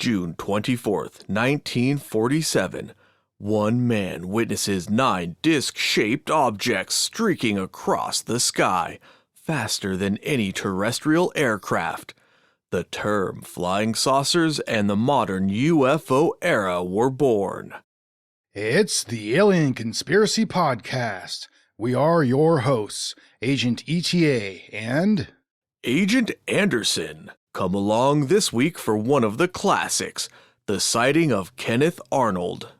June 24th, 1947. One man witnesses 9 disc-shaped objects streaking across the sky, faster than any terrestrial aircraft. The term flying saucers and the modern UFO era were born. It's the Alien Conspiracy Podcast. We are your hosts, Agent ETA and Agent Anderson. Come along this week for one of the classics, the sighting of Kenneth Arnold.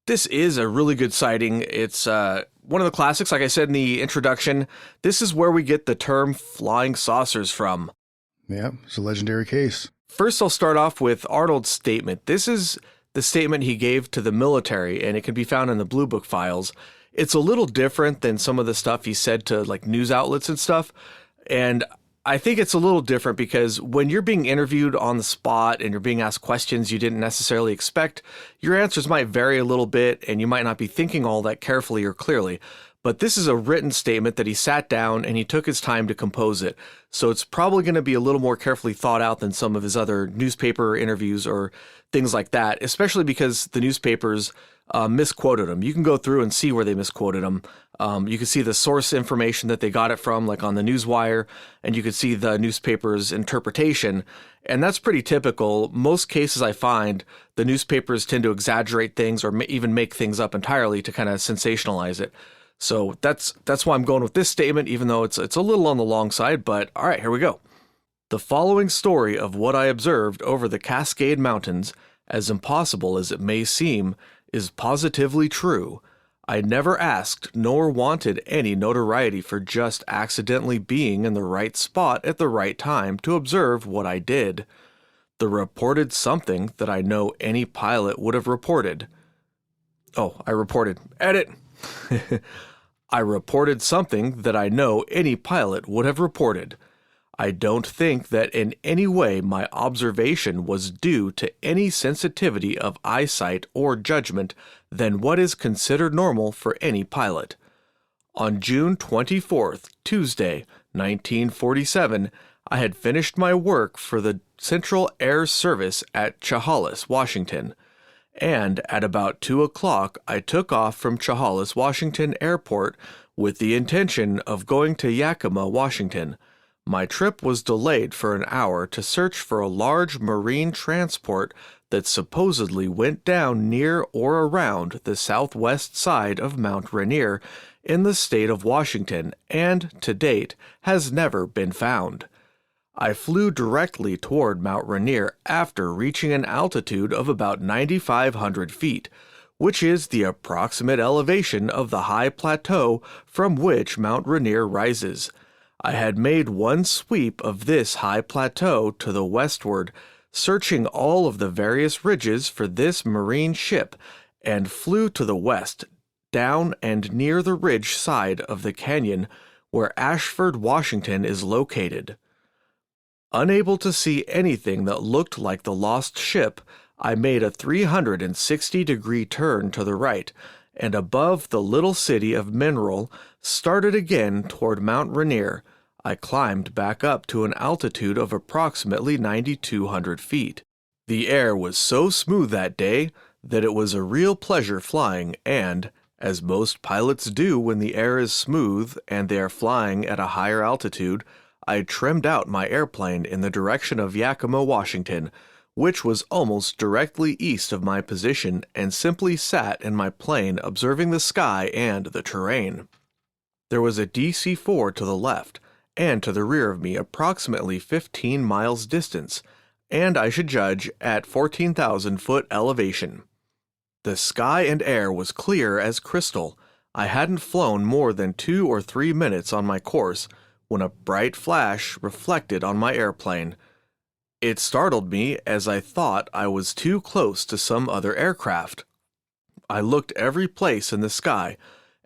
This is a really good sighting. It's one of the classics, like I said in the introduction. This is where we get the term flying saucers from. Yeah, it's a legendary case. First, I'll start off with Arnold's statement. This is the statement he gave to the military, and it can be found in the Blue Book files. It's a little different than some of the stuff he said to like news outlets and stuff. And I think it's a little different because when you're being interviewed on the spot and you're being asked questions you didn't necessarily expect, your answers might vary a little bit and you might not be thinking all that carefully or clearly. But this is a written statement that he sat down and he took his time to compose it. So it's probably going to be a little more carefully thought out than some of his other newspaper interviews or things like that, especially because the newspapers misquoted him. You can go through and see where they misquoted him. You can see the source information that they got it from, like on the Newswire, and you can see the newspaper's interpretation. And that's pretty typical. Most cases I find, the newspapers tend to exaggerate things or even make things up entirely to kind of sensationalize it. So that's why I'm going with this statement, even though it's a little on the long side, but all right, here we go. The following story of what I observed over the Cascade Mountains, as impossible as it may seem, is positively true. I never asked nor wanted any notoriety for just accidentally being in the right spot at the right time to observe what I did. The reported something that I know any pilot would have reported. I reported. Edit! I reported something that I know any pilot would have reported. I don't think that in any way my observation was due to any sensitivity of eyesight or judgment than what is considered normal for any pilot. On June 24th, Tuesday, 1947, I had finished my work for the Central Air Service at Chehalis, Washington, and at about 2 o'clock I took off from Chehalis, Washington Airport with the intention of going to Yakima, Washington. My trip was delayed for an hour to search for a large marine transport that supposedly went down near or around the southwest side of Mount Rainier in the state of Washington and, to date, has never been found. I flew directly toward Mount Rainier after reaching an altitude of about 9,500 feet, which is the approximate elevation of the high plateau from which Mount Rainier rises. I had made one sweep of this high plateau to the westward, searching all of the various ridges for this marine ship, and flew to the west, down and near the ridge side of the canyon where Ashford, Washington is located. Unable to see anything that looked like the lost ship, I made a 360-degree turn to the right, and above the little city of Mineral, started again toward Mount Rainier. I climbed back up to an altitude of approximately 9,200 feet. The air was so smooth that day that it was a real pleasure flying and, as most pilots do when the air is smooth and they are flying at a higher altitude, I trimmed out my airplane in the direction of Yakima, Washington, which was almost directly east of my position, and simply sat in my plane observing the sky and the terrain. There was a DC-4 to the left, and to the rear of me approximately 15 miles distance, and I should judge at 14,000-foot elevation. The sky and air was clear as crystal. I hadn't flown more than 2 or 3 minutes on my course when a bright flash reflected on my airplane. It startled me as I thought I was too close to some other aircraft. I looked every place in the sky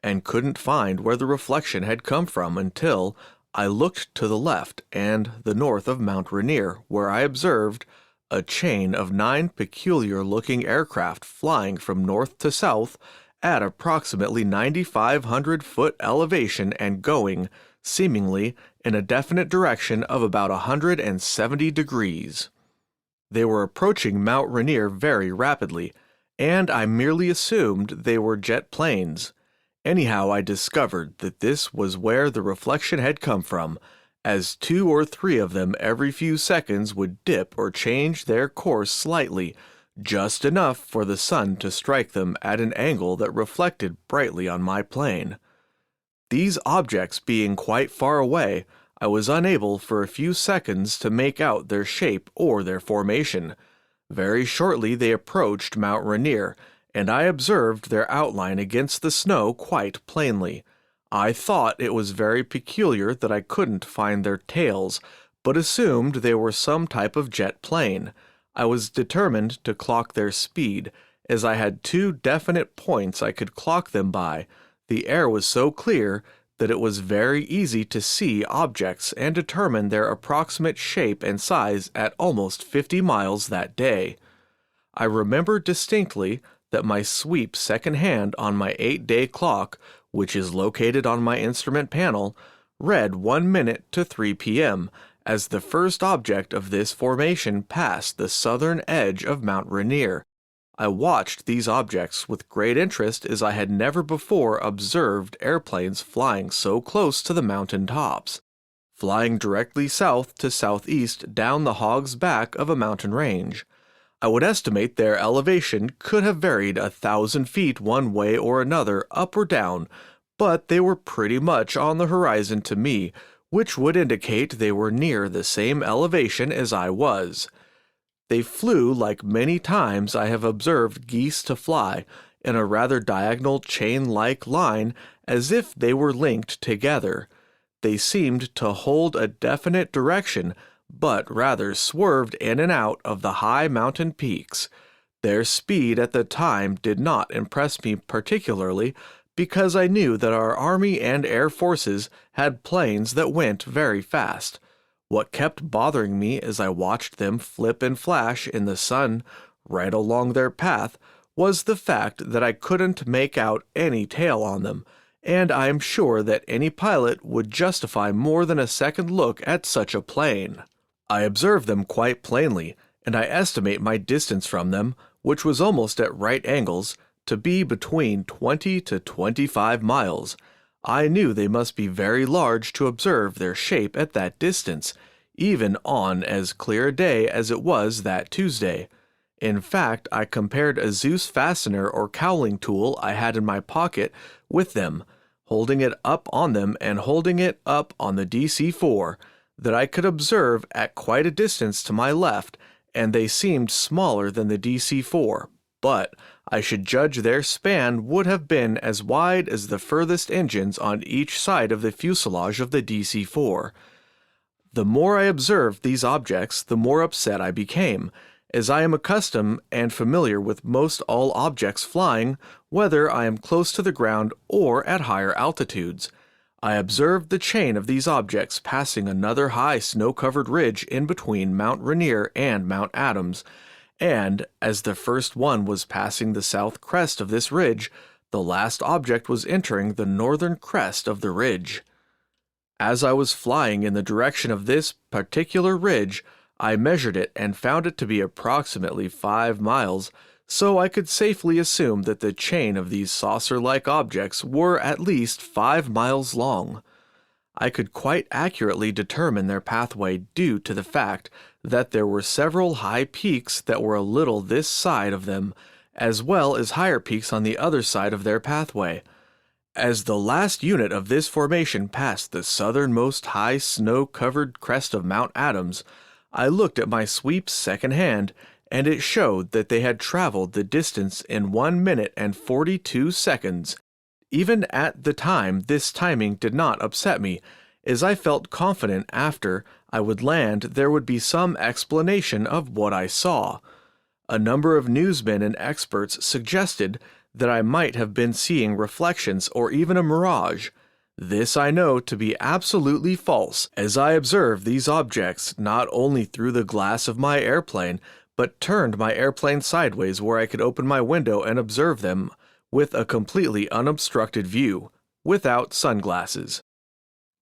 and couldn't find where the reflection had come from until I looked to the left and the north of Mount Rainier, where I observed a chain of 9 peculiar-looking aircraft flying from north to south at approximately 9,500-foot elevation and going, seemingly, in a definite direction of about 170 degrees. They were approaching Mount Rainier very rapidly, and I merely assumed they were jet planes. Anyhow, I discovered that this was where the reflection had come from, as 2 or 3 of them every few seconds would dip or change their course slightly, just enough for the sun to strike them at an angle that reflected brightly on my plane. These objects being quite far away, I was unable for a few seconds to make out their shape or their formation. Very shortly they approached Mount Rainier, and I observed their outline against the snow quite plainly. I thought it was very peculiar that I couldn't find their tails, but assumed they were some type of jet plane. I was determined to clock their speed, as I had 2 definite points I could clock them by. The air was so clear that it was very easy to see objects and determine their approximate shape and size at almost 50 miles that day. I remember distinctly that my sweep second hand on my 8-day clock, which is located on my instrument panel, read 1 minute to 3 p.m. as the first object of this formation passed the southern edge of Mount Rainier. I watched these objects with great interest, as I had never before observed airplanes flying so close to the mountain tops, flying directly south to southeast down the Hog's Back of a mountain range. I would estimate their elevation could have varied 1,000 feet one way or another, up or down, but they were pretty much on the horizon to me, which would indicate they were near the same elevation as I was. They flew like many times I have observed geese to fly, in a rather diagonal chain-like line, as if they were linked together. They seemed to hold a definite direction, but rather swerved in and out of the high mountain peaks. Their speed at the time did not impress me particularly, because I knew that our Army and Air Forces had planes that went very fast. What kept bothering me as I watched them flip and flash in the sun right along their path was the fact that I couldn't make out any tail on them, and I am sure that any pilot would justify more than a second look at such a plane. I observed them quite plainly, and I estimate my distance from them, which was almost at right angles, to be between 20 to 25 miles. I knew they must be very large to observe their shape at that distance, even on as clear a day as it was that Tuesday. In fact, I compared a Zeus fastener or cowling tool I had in my pocket with them, holding it up on them and holding it up on the DC-4, that I could observe at quite a distance to my left, and they seemed smaller than the DC-4, but I should judge their span would have been as wide as the furthest engines on each side of the fuselage of the DC-4. The more I observed these objects, the more upset I became, as I am accustomed and familiar with most all objects flying, whether I am close to the ground or at higher altitudes. I observed the chain of these objects passing another high snow-covered ridge in between Mount Rainier and Mount Adams, and, as the first one was passing the south crest of this ridge, the last object was entering the northern crest of the ridge. As I was flying in the direction of this particular ridge, I measured it and found it to be approximately 5 miles, so I could safely assume that the chain of these saucer-like objects were at least 5 miles long. I could quite accurately determine their pathway due to the fact that there were several high peaks that were a little this side of them, as well as higher peaks on the other side of their pathway. As the last unit of this formation passed the southernmost high snow-covered crest of Mount Adams, I looked at my sweeps second-hand, and it showed that they had traveled the distance in 1 minute and 42 seconds. Even at the time, this timing did not upset me, as I felt confident after I would land there would be some explanation of what I saw. A number of newsmen and experts suggested that I might have been seeing reflections or even a mirage. This I know to be absolutely false, as I observed these objects not only through the glass of my airplane, but turned my airplane sideways where I could open my window and observe them with a completely unobstructed view, without sunglasses.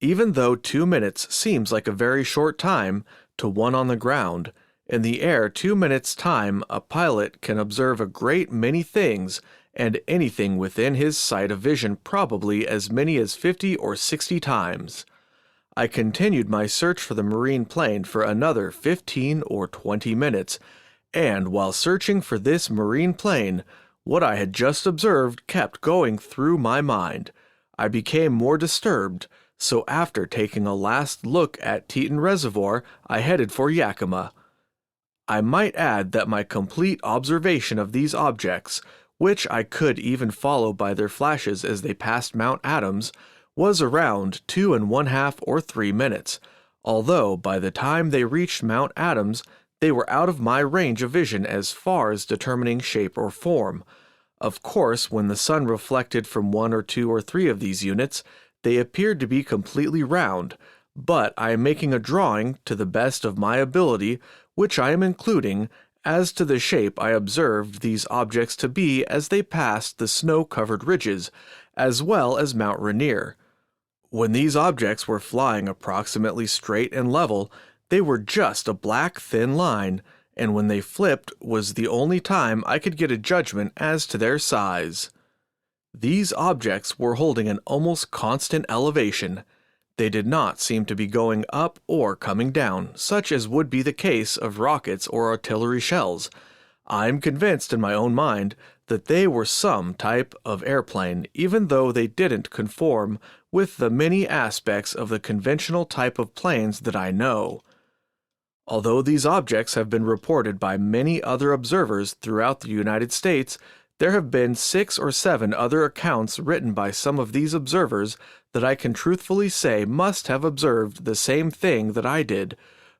Even though 2 minutes seems like a very short time to one on the ground, In the air 2 minutes' time, a pilot can observe a great many things, and anything within his sight of vision probably as many as 50 or 60 times. I continued my search for the marine plane for another 15 or 20 minutes, and while searching for this marine plane, what I had just observed kept going through my mind. I became more disturbed, so after taking a last look at Teton Reservoir, I headed for Yakima. I might add that my complete observation of these objects, which I could even follow by their flashes as they passed Mount Adams, was around 2½ or 3 minutes, although by the time they reached Mount Adams, they were out of my range of vision as far as determining shape or form. Of course, when the sun reflected from 1 or 2 or 3 of these units, they appeared to be completely round, but I am making a drawing to the best of my ability, which I am including, as to the shape I observed these objects to be as they passed the snow-covered ridges, as well as Mount Rainier. When these objects were flying approximately straight and level, they were just a black thin line, and when they flipped was the only time I could get a judgment as to their size. These objects were holding an almost constant elevation. They did not seem to be going up or coming down, such as would be the case of rockets or artillery shells. I am convinced in my own mind that they were some type of airplane, even though they didn't conform with the many aspects of the conventional type of planes that I know. Although these objects have been reported by many other observers throughout the United States, there have been 6 or 7 other accounts written by some of these observers that I can truthfully say must have observed the same thing that I did,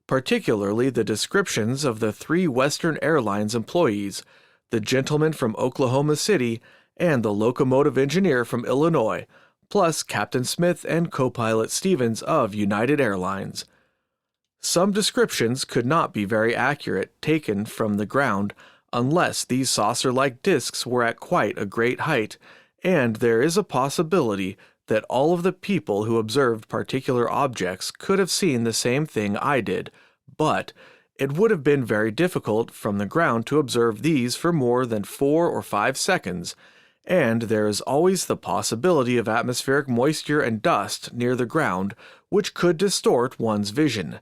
particularly the descriptions of the 3 Western Airlines employees, the gentleman from Oklahoma City, and the locomotive engineer from Illinois, plus Captain Smith and co-pilot Stevens of United Airlines. Some descriptions could not be very accurate, taken from the ground, unless these saucer-like discs were at quite a great height, and there is a possibility that all of the people who observed particular objects could have seen the same thing I did, but it would have been very difficult from the ground to observe these for more than 4 or 5 seconds, and there is always the possibility of atmospheric moisture and dust near the ground, which could distort one's vision.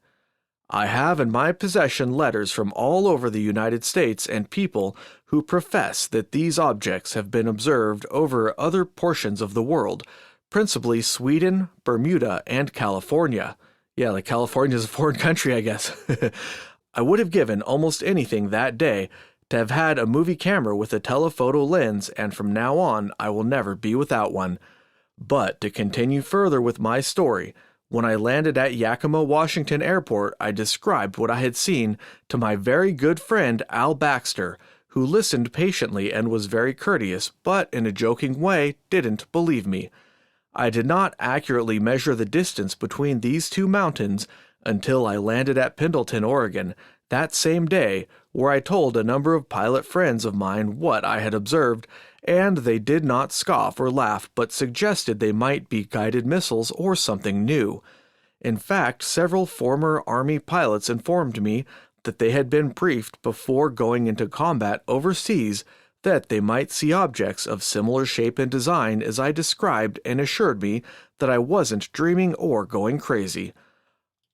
I have in my possession letters from all over the United States and people who profess that these objects have been observed over other portions of the world, principally Sweden, Bermuda, and California. Yeah, like California's a foreign country, I guess. I would have given almost anything that day to have had a movie camera with a telephoto lens, and from now on I will never be without one. But to continue further with my story, when I landed at Yakima, Washington Airport, I described what I had seen to my very good friend Al Baxter, who listened patiently and was very courteous, but in a joking way didn't believe me. I did not accurately measure the distance between these 2 mountains until I landed at Pendleton, Oregon, that same day, where I told a number of pilot friends of mine what I had observed, and they did not scoff or laugh, but suggested they might be guided missiles or something new. In fact, several former Army pilots informed me that they had been briefed before going into combat overseas that they might see objects of similar shape and design as I described, and assured me that I wasn't dreaming or going crazy.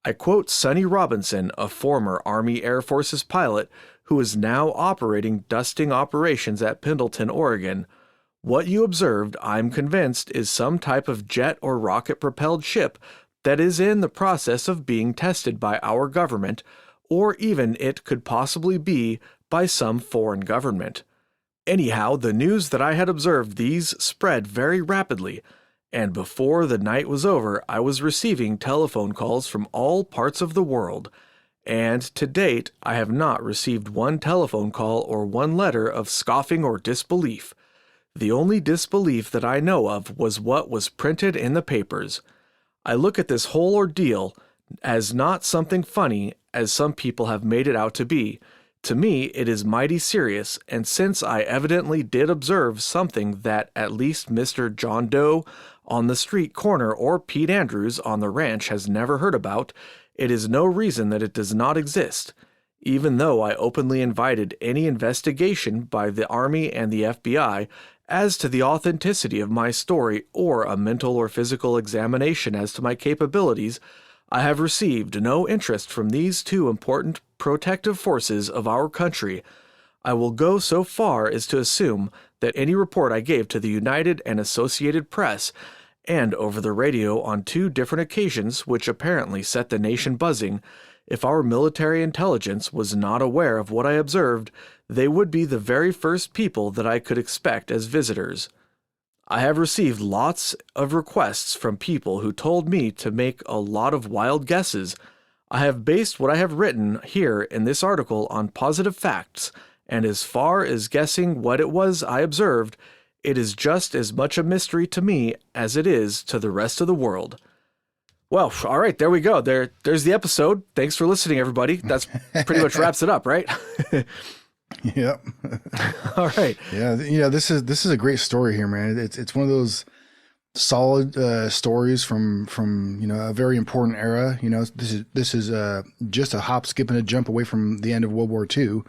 I quote Sonny Robinson, a former Army Air Forces pilot who is now operating dusting operations at Pendleton, Oregon. What you observed, I'm convinced, is some type of jet or rocket-propelled ship that is in the process of being tested by our government, or even it could possibly be by some foreign government. Anyhow, the news that I had observed these spread very rapidly, and before the night was over, I was receiving telephone calls from all parts of the world, and to date I have not received one telephone call or one letter of scoffing or disbelief. The only disbelief that I know of was what was printed in the papers. I look at this whole ordeal as not something funny, as some people have made it out to be. To me, it is mighty serious, and since I evidently did observe something that at least Mr. John Doe on the street corner or Pete Andrews on the ranch has never heard about, it is no reason that it does not exist. even though I openly invited any investigation by the Army and the FBI as to the authenticity of my story or a mental or physical examination as to my capabilities. I have received no interest from these two important protective forces of our country. I will go so far as to assume that any report I gave to the United and Associated Press and over the radio on 2 different occasions, which apparently set the nation buzzing, if our military intelligence was not aware of what I observed, they would be the very first people that I could expect as visitors. I have received lots of requests from people who told me to make a lot of wild guesses. I have based what I have written here in this article on positive facts, and as far as guessing what it was I observed, it is just as much a mystery to me as it is to the rest of the world. Well, all right, there we go. There's the episode. Thanks for listening, everybody. That's pretty much wraps it up, right? Yep. All right. Yeah. This is a great story here, man. It's one of those solid stories from a very important era. This is just a hop, skip, and a jump away from the end of World War II.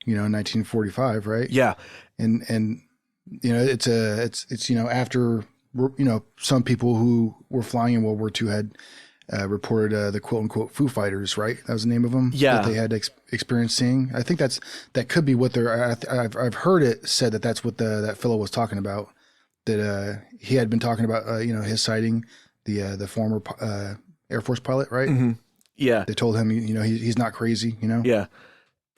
In 1945, right? Yeah. And it's after some people who were flying in World War II had reported the quote unquote Foo Fighters, right? That was the name of them. Yeah. That they had experienced seeing. I think that could be what they're. I've heard it said that's what that fellow was talking about. That he had been talking about. His sighting, the former Air Force pilot, right? Mm-hmm. Yeah. They told him, he's not crazy. Yeah.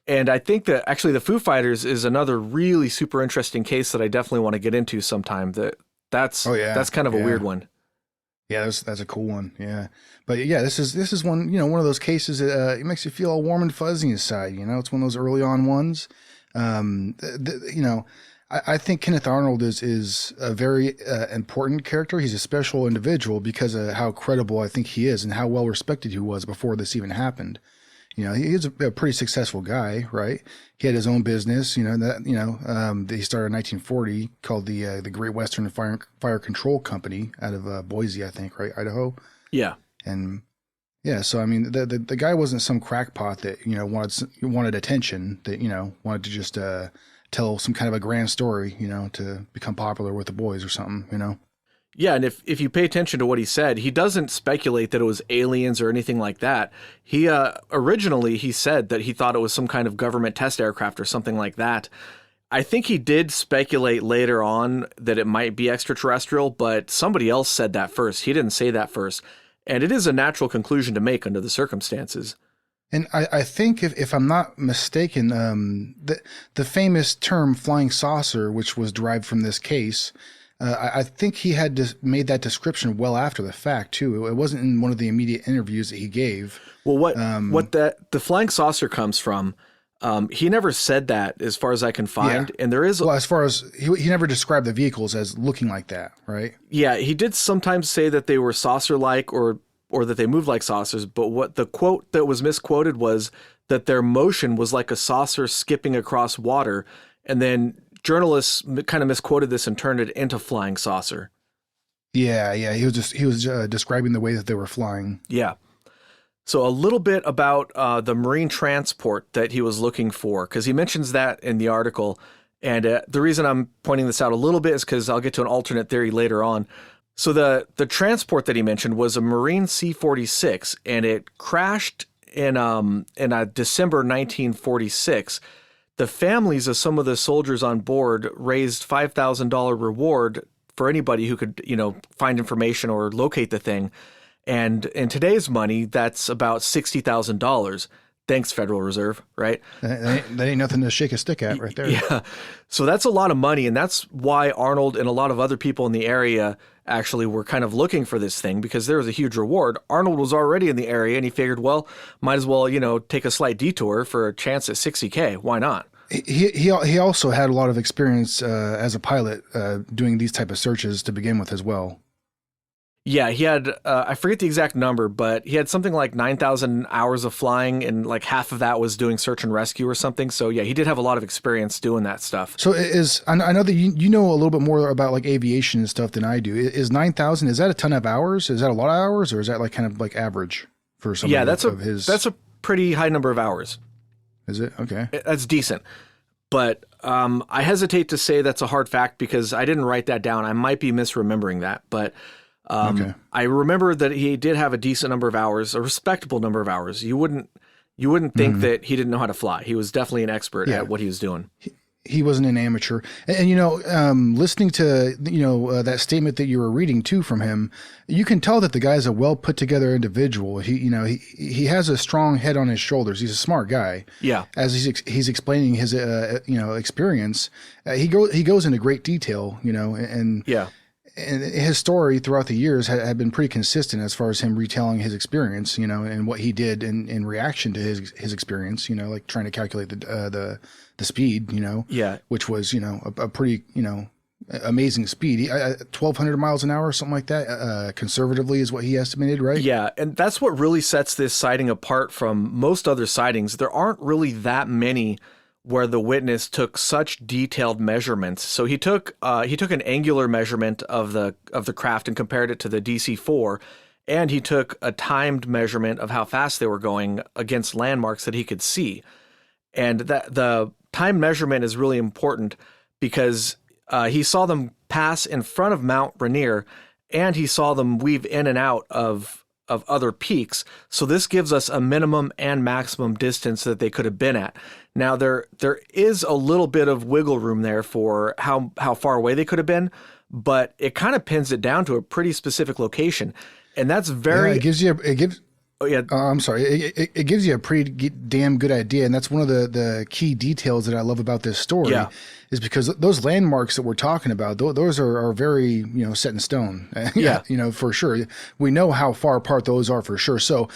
And I think that actually the Foo Fighters is another really super interesting case that I definitely want to get into sometime. That's kind of a weird one. Yeah, that's a cool one. Yeah, but yeah, this is one one of those cases that it makes you feel all warm and fuzzy inside. It's one of those early on ones. I think Kenneth Arnold is a very important character. He's a special individual because of how credible I think he is and how well respected he was before this even happened. He is a pretty successful guy, right? He had his own business, that he started in 1940 called the Great Western Fire Control Company out of Boise, I think, right? Idaho. Yeah. And yeah, so I mean, the guy wasn't some crackpot that wanted attention, that wanted to just tell some kind of a grand story, to become popular with the boys or something, Yeah, and if you pay attention to what he said, he doesn't speculate that it was aliens or anything like that. He originally he said that he thought it was some kind of government test aircraft or something like that. I think he did speculate later on that it might be extraterrestrial, but somebody else said that first. He didn't say that first. And it is a natural conclusion to make under the circumstances. And I think if I'm not mistaken, the famous term flying saucer, which was derived from this case, I think he had made that description well after the fact too. It wasn't in one of the immediate interviews that he gave. Well, the flying saucer comes from, he never said that as far as I can find. Yeah. And there is, as far as he never described the vehicles as looking like that, right? Yeah, he did sometimes say that they were saucer-like or that they moved like saucers. But what the quote that was misquoted was that their motion was like a saucer skipping across water, and then journalists kind of misquoted this and turned it into flying saucer. Yeah. He was describing the way that they were flying. Yeah. So a little bit about the marine transport that he was looking for, because he mentions that in the article. And the reason I'm pointing this out a little bit is because I'll get to an alternate theory later on. So the transport that he mentioned was a Marine C-46, and it crashed in December 1946. The families of some of the soldiers on board raised $5,000 reward for anybody who could, find information or locate the thing. And in today's money, that's about $60,000. Thanks, Federal Reserve, right? That ain't nothing to shake a stick at right there. Yeah. So that's a lot of money. And that's why Arnold and a lot of other people in the area actually were kind of looking for this thing, because there was a huge reward. Arnold was already in the area and he figured, well, might as well, take a slight detour for a chance at $60K. Why not? He also had a lot of experience as a pilot doing these type of searches to begin with as well. Yeah, he had, I forget the exact number, but he had something like 9,000 hours of flying, and like half of that was doing search and rescue or something. So yeah, he did have a lot of experience doing that stuff. So I know that you know a little bit more about like aviation and stuff than I do. Is 9,000, is that a ton of hours? Is that a lot of hours, or is that like kind of like average for somebody of his? That's a pretty high number of hours. Is it? Okay. That's decent. But I hesitate to say that's a hard fact because I didn't write that down. I might be misremembering that. But Okay. I remember that he did have a decent number of hours, a respectable number of hours. You wouldn't think that he didn't know how to fly. He was definitely an expert at what he was doing. He wasn't an amateur. And listening to, that statement that you were reading too from him, you can tell that the guy's a well put together individual. He has a strong head on his shoulders. He's a smart guy. Yeah. As he's explaining his, experience, he goes into great detail, and Yeah. and his story throughout the years had been pretty consistent as far as him retelling his experience, and what he did in reaction to his experience, like trying to calculate the speed, Yeah. which was, a pretty, amazing speed. 1,200 miles an hour or something like that, conservatively is what he estimated, right? Yeah, and that's what really sets this sighting apart from most other sightings. There aren't really that many where the witness took such detailed measurements. So he took an angular measurement of the craft and compared it to the DC-4, and he took a timed measurement of how fast they were going against landmarks that he could see. And that the time measurement is really important because he saw them pass in front of Mount Rainier, and he saw them weave in and out of other peaks. So this gives us a minimum and maximum distance that they could have been at. Now there is a little bit of wiggle room there for how far away they could have been, but it kind of pins it down to a pretty specific location. And that's very... Yeah, Oh, yeah. I'm sorry. It gives you a pretty damn good idea, and that's one of the key details that I love about this story. Yeah. Is because those landmarks that we're talking about, those are very set in stone. Yeah. For sure. We know how far apart those are for sure. So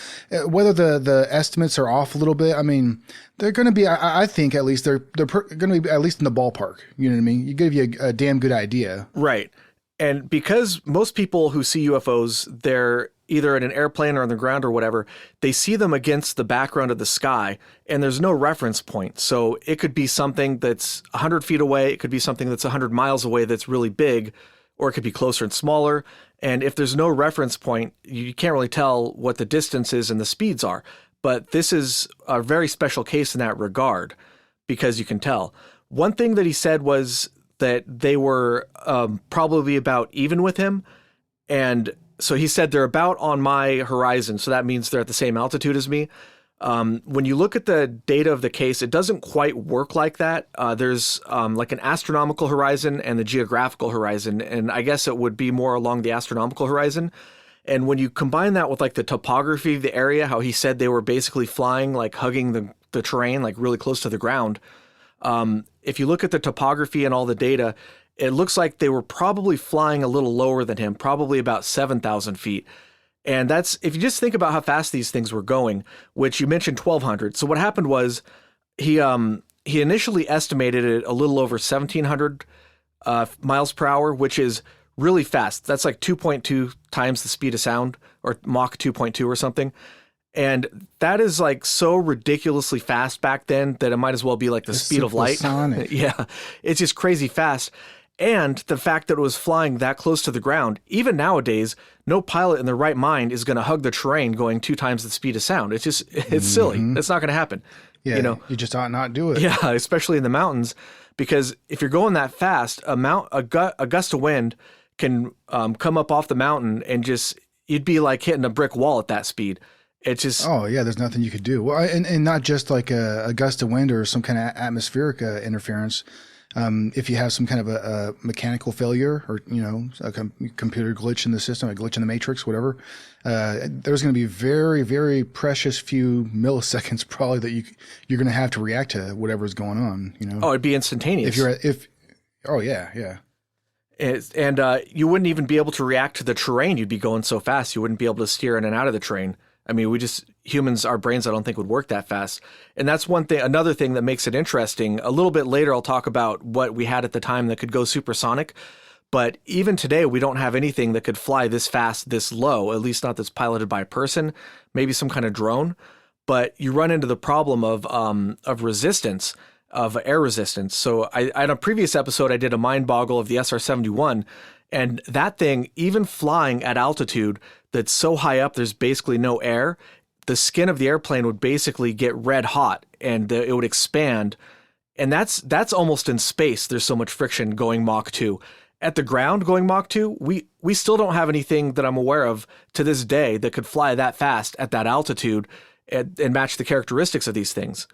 whether the estimates are off a little bit, I mean, they're going to be. I think at least they're going to be at least in the ballpark. You know what I mean? You give you a damn good idea. Right. And because most people who see UFOs, they're either in an airplane or on the ground or whatever, they see them against the background of the sky, and there's no reference point. So it could be something that's 100 feet away, it could be something that's 100 miles away that's really big, or it could be closer and smaller. And if there's no reference point, you can't really tell what the distances and the speeds are. But this is a very special case in that regard, because you can tell. One thing that he said was that they were probably about even with him, and so he said they're about on my horizon, so that means they're at the same altitude as me. When you look at the data of the case, it doesn't quite work like that. There's like an astronomical horizon and the geographical horizon, and I guess it would be more along the astronomical horizon. And when you combine that with like the topography of the area, how he said they were basically flying, like hugging the terrain, like really close to the ground. If you look at the topography and all the data, it looks like they were probably flying a little lower than him, probably about 7,000 feet. And that's, if you just think about how fast these things were going, which you mentioned 1,200. So what happened was he initially estimated it a little over 1,700 miles per hour, which is really fast. That's like 2.2 times the speed of sound, or Mach 2.2 or something. And that is like so ridiculously fast back then that it might as well be like the speed of light. Yeah, it's just crazy fast. And the fact that it was flying that close to the ground, even nowadays, no pilot in their right mind is going to hug the terrain going 2 times the speed of sound. It's just, it's silly. That's not going to happen. Yeah, you just ought not do it. Yeah, especially in the mountains, because if you're going that fast, a gust of wind can come up off the mountain and just, you'd be like hitting a brick wall at that speed. It's just... Oh, yeah, there's nothing you could do. Well, and not just like a gust of wind or some kind of atmospheric interference. If you have some kind of a mechanical failure or, a computer glitch in the system, a glitch in the matrix, whatever, there's going to be very, very precious few milliseconds probably that you're going to have to react to whatever's going on, Oh, it'd be instantaneous. Oh, yeah. And you wouldn't even be able to react to the terrain. You'd be going so fast, you wouldn't be able to steer in and out of the terrain. I mean, humans, our brains, I don't think would work that fast. And that's one thing, another thing that makes it interesting. A little bit later, I'll talk about what we had at the time that could go supersonic. But even today, we don't have anything that could fly this fast, this low, at least not that's piloted by a person, maybe some kind of drone. But you run into the problem of resistance, of air resistance. So on a previous episode, I did a mind boggle of the SR-71, and that thing, even flying at altitude that's so high up, there's basically no air, the skin of the airplane would basically get red hot and it would expand. And that's almost in space. There's so much friction going Mach 2. At the ground going Mach 2, we still don't have anything that I'm aware of to this day that could fly that fast at that altitude and match the characteristics of these things.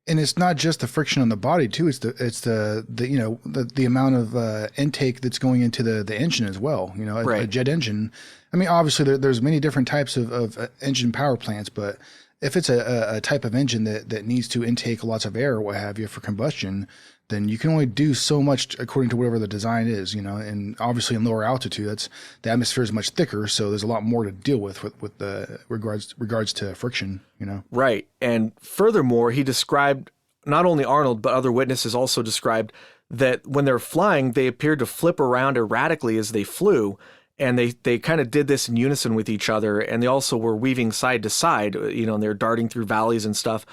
And it's not just the friction on the body too. It's the amount of intake that's going into the engine as well. A jet engine. I mean, obviously there's many different types of engine power plants, but if it's a type of engine that needs to intake lots of air or what have you for combustion, then you can only do so much according to whatever the design is. And obviously in lower altitude, the atmosphere is much thicker, so there's a lot more to deal with the regards to friction. Right. And furthermore, he described, not only Arnold but other witnesses also described, that when they're flying, they appeared to flip around erratically as they flew. And they kind of did this in unison with each other, and they also were weaving side to side, and they're darting through valleys and stuff.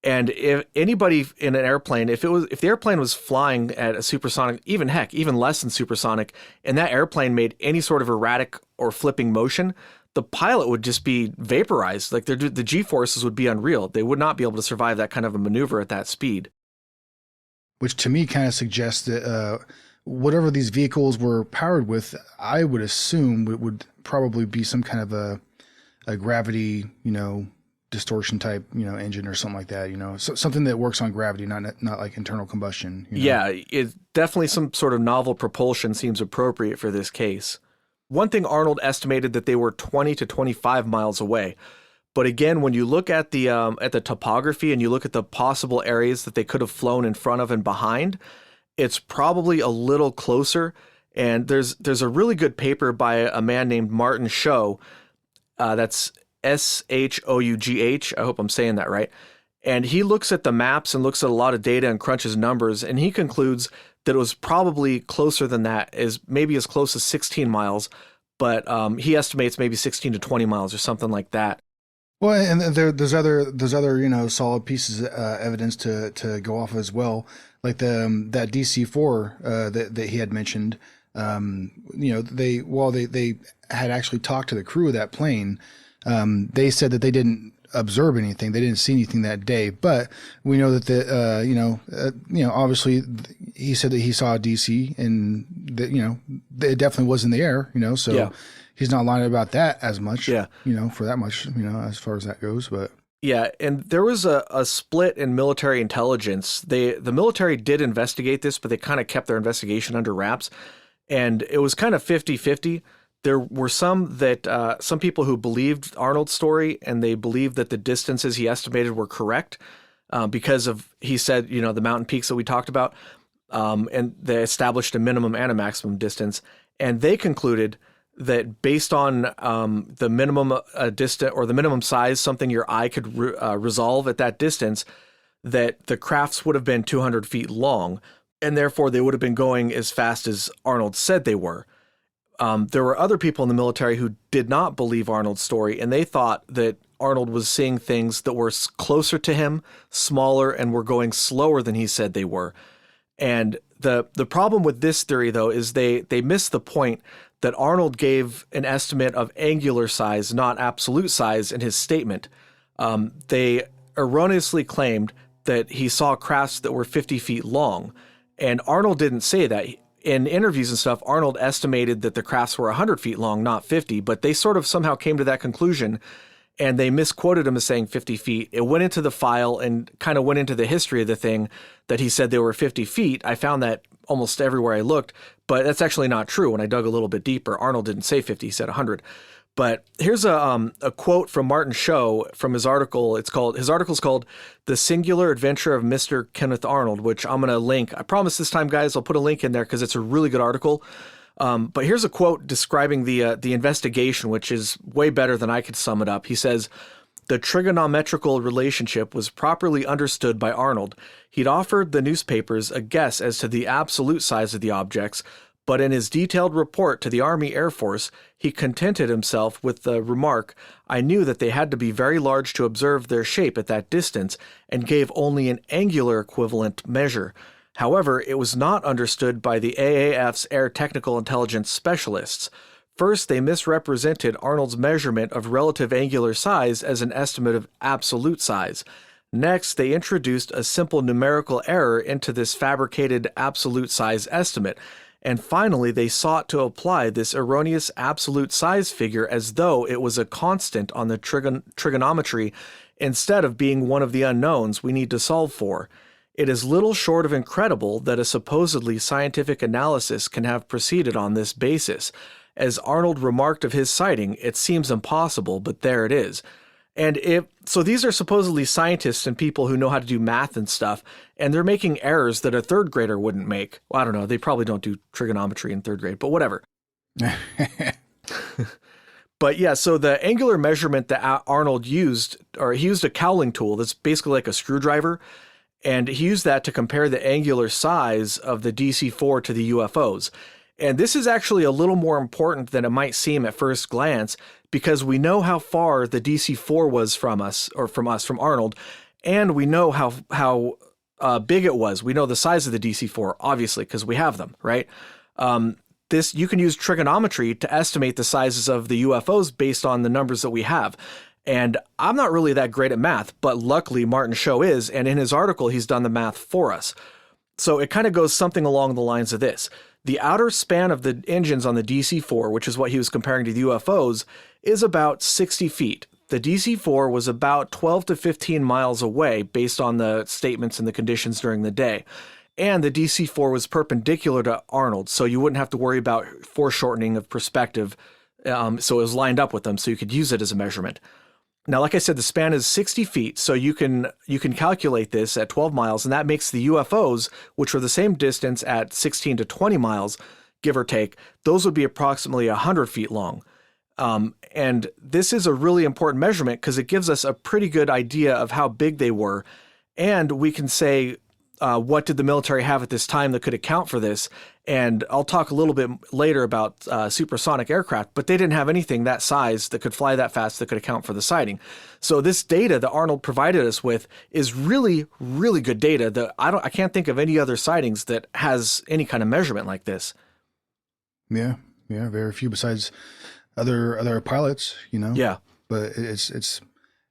And if anybody in an airplane, if the airplane was flying at a supersonic, even less than supersonic, and that airplane made any sort of erratic or flipping motion, the pilot would just be vaporized. Like the G-forces would be unreal. They would not be able to survive that kind of a maneuver at that speed. Which to me kind of suggests that whatever these vehicles were powered with, I would assume it would probably be some kind of a gravity, distortion type, engine or something like that, so something that works on gravity, not like internal combustion. Yeah, it definitely some sort of novel propulsion seems appropriate for this case. One thing, Arnold estimated that they were 20 to 25 miles away. But again, when you look at the topography and you look at the possible areas that they could have flown in front of and behind, it's probably a little closer. And there's a really good paper by a man named Martin Shaw. That's Shough. I hope I'm saying that right. And he looks at the maps and looks at a lot of data and crunches numbers, and he concludes that it was probably closer than that, maybe as close as 16 miles, but he estimates maybe 16 to 20 miles or something like that. Well, and there's other solid pieces of evidence to go off of as well, like that DC-4 that he had mentioned. They had actually talked to the crew of that plane. They said that they didn't observe anything. They didn't see anything that day, but we know that obviously he said that he saw a DC and that, it definitely was in the air, so yeah. He's not lying about that as much, for that much, as far as that goes, but. Yeah, and there was a split in military intelligence. The military did investigate this, but they kind of kept their investigation under wraps, and it was kind of 50-50. There were some people who believed Arnold's story, and they believed that the distances he estimated were correct because of, he said, the mountain peaks that we talked about, and they established a minimum and a maximum distance. And they concluded that based on the minimum distance or the minimum size, something your eye could resolve at that distance, that the crafts would have been 200 feet long, and therefore they would have been going as fast as Arnold said they were. There were other people in the military who did not believe Arnold's story, and they thought that Arnold was seeing things that were closer to him, smaller, and were going slower than he said they were. And the problem with this theory, though, is they missed the point that Arnold gave an estimate of angular size, not absolute size, in his statement. They erroneously claimed that he saw crafts that were 50 feet long, and Arnold didn't say that. In interviews and stuff, Arnold estimated that the crafts were 100 feet long, not 50, but they sort of somehow came to that conclusion, and they misquoted him as saying 50 feet. It went into the file and kind of went into the history of the thing that he said they were 50 feet. I found that almost everywhere I looked, but that's actually not true. When I dug a little bit deeper, Arnold didn't say 50, he said 100. But here's a quote from Martin Shaw from his article. His article's called "The Singular Adventure of Mr. Kenneth Arnold," which I'm going to link. I promise this time, guys, I'll put a link in there because it's a really good article. But here's a quote describing the investigation, which is way better than I could sum it up. He says, "The trigonometrical relationship was properly understood by Arnold. He'd offered the newspapers a guess as to the absolute size of the objects, but in his detailed report to the Army Air Force, he contented himself with the remark, 'I knew that they had to be very large to observe their shape at that distance,' and gave only an angular equivalent measure. However, it was not understood by the AAF's Air Technical Intelligence specialists. First, they misrepresented Arnold's measurement of relative angular size as an estimate of absolute size. Next, they introduced a simple numerical error into this fabricated absolute size estimate. And finally, they sought to apply this erroneous absolute size figure as though it was a constant on the trigonometry instead of being one of the unknowns we need to solve for. It is little short of incredible that a supposedly scientific analysis can have proceeded on this basis. As Arnold remarked of his sighting, it seems impossible, but there it is. So these are supposedly scientists and people who know how to do math and stuff, and they're making errors that a third grader wouldn't make. Well, I don't know. They probably don't do trigonometry in third grade, but whatever. But yeah, so the angular measurement that Arnold used, or he used a cowling tool that's basically like a screwdriver, and he used that to compare the angular size of the DC-4 to the UFOs. And this is actually a little more important than it might seem at first glance, because we know how far the DC-4 was from Arnold, and we know how big it was. We know the size of the DC-4, obviously, because we have them, right? You can use trigonometry to estimate the sizes of the UFOs based on the numbers that we have. And I'm not really that great at math, but luckily Martin Show is, and in his article, he's done the math for us. So it kind of goes something along the lines of this. The outer span of the engines on the DC-4, which is what he was comparing to the UFOs, is about 60 feet. The DC-4 was about 12 to 15 miles away based on the statements and the conditions during the day. And the DC-4 was perpendicular to Arnold, so you wouldn't have to worry about foreshortening of perspective. So it was lined up with them, so you could use it as a measurement. Now, like I said, the span is 60 feet, so you can calculate this at 12 miles, and that makes the UFOs, which are the same distance at 16 to 20 miles, give or take, those would be approximately 100 feet long. And this is a really important measurement because it gives us a pretty good idea of how big they were, and we can say, what did the military have at this time that could account for this? And I'll talk a little bit later about supersonic aircraft, but they didn't have anything that size that could fly that fast that could account for the sighting. So this data that Arnold provided us with is really, really good data that I can't think of any other sightings that has any kind of measurement like this. Yeah, very few besides other pilots, Yeah. But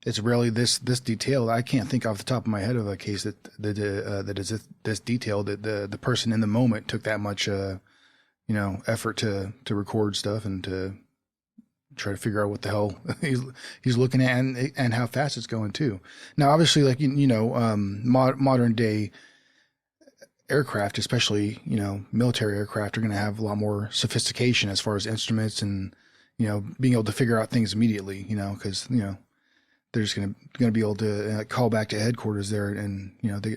it's rarely this detailed. I can't think off the top of my head of a case that is this detailed, that the person in the moment took that much effort to record stuff and to try to figure out what the hell he's looking at and how fast it's going too. Now, obviously, like modern day aircraft, especially military aircraft, are going to have a lot more sophistication as far as instruments and being able to figure out things immediately. Because they're just going to be able to call back to headquarters there, and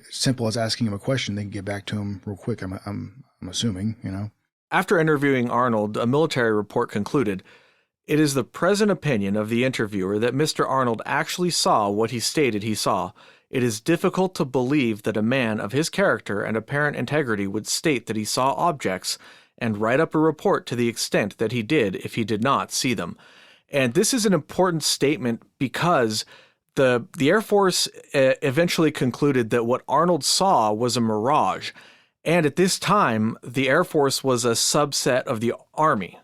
simple as asking him a question, they can get back to him real quick. I'm assuming. After interviewing Arnold, a military report concluded, "It is the present opinion of the interviewer that Mr. Arnold actually saw what he stated he saw. It is difficult to believe that a man of his character and apparent integrity would state that he saw objects and write up a report to the extent that he did if he did not see them." And this is an important statement because the Air Force eventually concluded that what Arnold saw was a mirage. And at this time, the Air Force was a subset of the Army.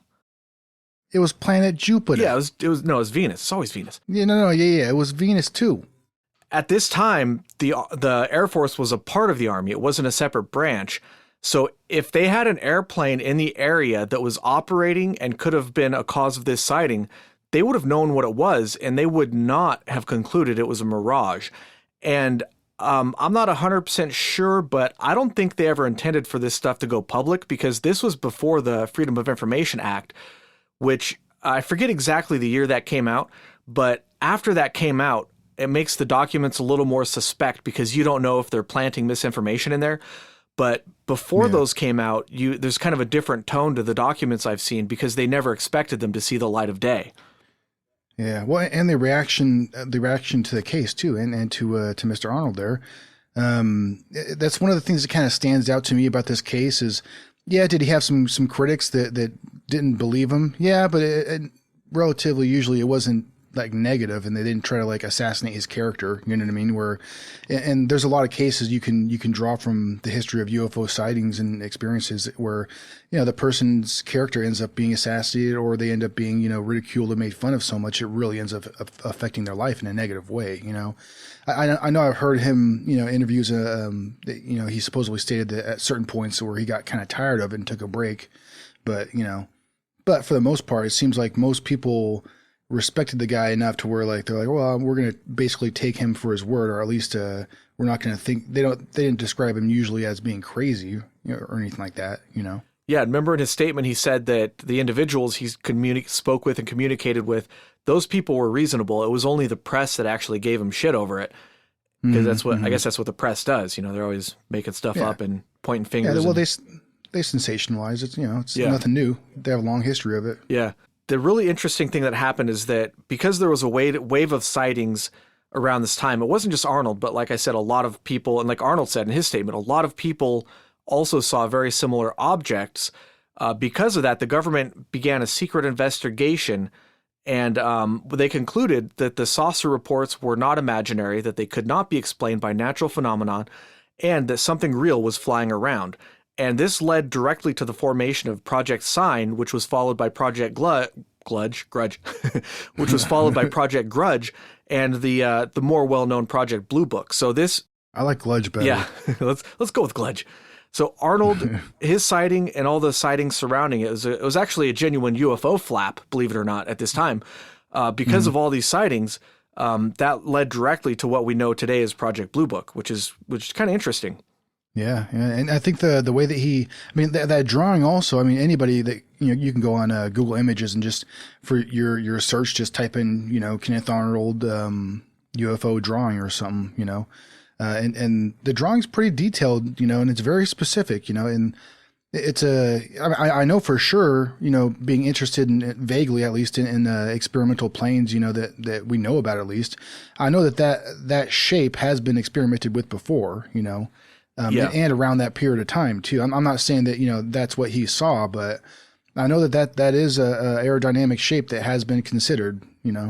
It was planet Jupiter. Yeah, it was Venus. It's always Venus. Yeah, it was Venus too. At this time, the Air Force was a part of the Army. It wasn't a separate branch. So if they had an airplane in the area that was operating and could have been a cause of this sighting, they would have known what it was, and they would not have concluded it was a mirage. And I'm not 100% sure, but I don't think they ever intended for this stuff to go public, because this was before the Freedom of Information Act, which I forget exactly the year that came out, but after that came out, it makes the documents a little more suspect because you don't know if they're planting misinformation in there. But before those came out, there's kind of a different tone to the documents I've seen because they never expected them to see the light of day. Yeah, well, and the reaction to the case too, and to Mr. Arnold there. That's one of the things that kind of stands out to me about this case is, did he have some critics that didn't believe him? Yeah, but relatively, usually it wasn't like negative, and they didn't try to like assassinate his character. You know what I mean? Where, and there's a lot of cases you can draw from the history of UFO sightings and experiences where, the person's character ends up being assassinated, or they end up being ridiculed and made fun of so much it really ends up affecting their life in a negative way. I know I've heard him interviews. He supposedly stated that at certain points where he got kind of tired of it and took a break, but But for the most part, it seems like most people respected the guy enough to where like they're like, well, we're going to basically take him for his word, or at least we're not going to think they didn't describe him usually as being crazy or anything like that. Yeah, remember in his statement he said that the individuals he spoke with and communicated with, those people were reasonable. It was only the press that actually gave him shit over it, because that's what I guess that's what the press does. They're always making stuff up and pointing fingers. Yeah, well, they sensationalize it. It's nothing new. They have a long history of it. Yeah. The really interesting thing that happened is that because there was a wave of sightings around this time, it wasn't just Arnold, but like I said, a lot of people, and like Arnold said in his statement, a lot of people also saw very similar objects. Because of that, the government began a secret investigation, and they concluded that the saucer reports were not imaginary, that they could not be explained by natural phenomenon, and that something real was flying around. And this led directly to the formation of Project Sign, which was followed by Project Grudge, which was followed by Project Grudge, and the more well-known Project Blue Book. So this, I like Gludge better. Yeah, let's go with Gludge. So Arnold, his sighting and all the sightings surrounding it was actually a genuine UFO flap, believe it or not, at this time, because of all these sightings. That led directly to what we know today as Project Blue Book, which is kind of interesting. Yeah, and I think the way that that drawing also, anybody that, you can go on Google Images and just for your search, just type in, Kenneth Arnold UFO drawing or something, and the drawing's pretty detailed, and it's very specific, and it's I know for sure, being interested in vaguely, at least in experimental planes, that we know about, at least, I know that shape has been experimented with before, and around that period of time too. I'm not saying that, that's what he saw, but I know that is a aerodynamic shape that has been considered,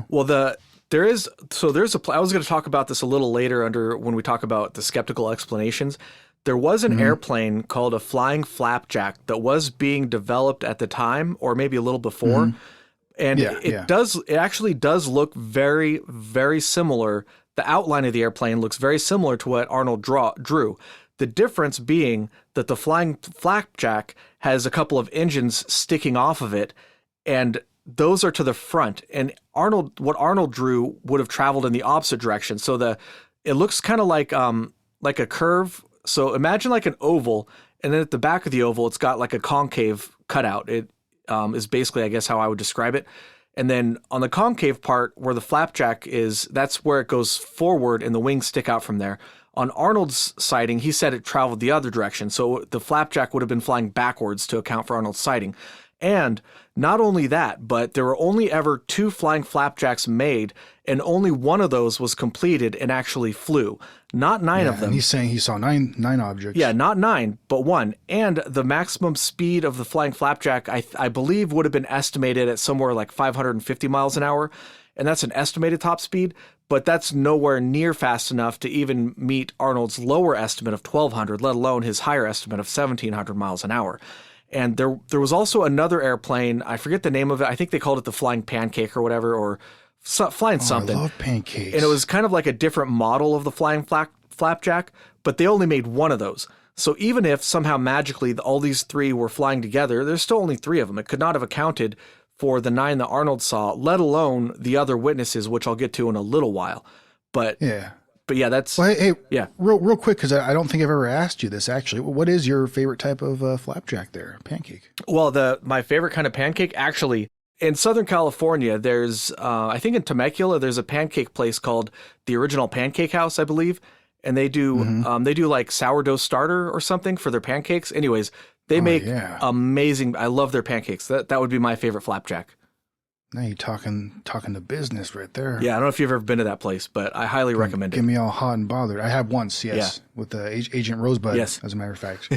Well, there's I was going to talk about this a little later when we talk about the skeptical explanations. There was an airplane called a flying flapjack that was being developed at the time, or maybe a little before. And it actually does look very, very similar. The outline of the airplane looks very similar to what Arnold drew. The difference being that the flying flapjack has a couple of engines sticking off of it, and those are to the front. And what Arnold drew would have traveled in the opposite direction. So it looks kind of like a curve. So imagine like an oval, and then at the back of the oval, it's got like a concave cutout. It is basically, I guess, how I would describe it. And then on the concave part where the flapjack is, that's where it goes forward and the wings stick out from there. On Arnold's sighting, he said it traveled the other direction. So the flapjack would have been flying backwards to account for Arnold's sighting. And not only that, but there were only ever 2 flying flapjacks made, and only one of those was completed and actually flew. Not 9 of them. And he's saying he saw nine objects. Yeah, not 9, but 1. And the maximum speed of the flying flapjack, I believe, would have been estimated at somewhere like 550 miles an hour. And that's an estimated top speed, but that's nowhere near fast enough to even meet Arnold's lower estimate of 1,200, let alone his higher estimate of 1,700 miles an hour. And there was also another airplane, I forget the name of it, I think they called it the Flying Pancake or whatever, or flying something. I love pancakes. And it was kind of like a different model of the flying flapjack, but they only made one of those. So even if somehow magically all these 3 were flying together, there's still only 3 of them. It could not have accounted for the 9 that Arnold saw, let alone the other witnesses, which I'll get to in a little while. But yeah, that's... Well, hey, yeah. Real quick, because I don't think I've ever asked you this, actually. What is your favorite type of flapjack there? Pancake? Well, my favorite kind of pancake, actually, in Southern California, there's, I think in Temecula, there's a pancake place called the Original Pancake House, I believe. And they do like sourdough starter or something for their pancakes. Anyways, they make amazing. I love their pancakes. That would be my favorite flapjack. Now you're talking the business right there. Yeah, I don't know if you've ever been to that place, but I highly recommend it. Get me all hot and bothered. I have once, yes, with Agent Rosebud, as a matter of fact.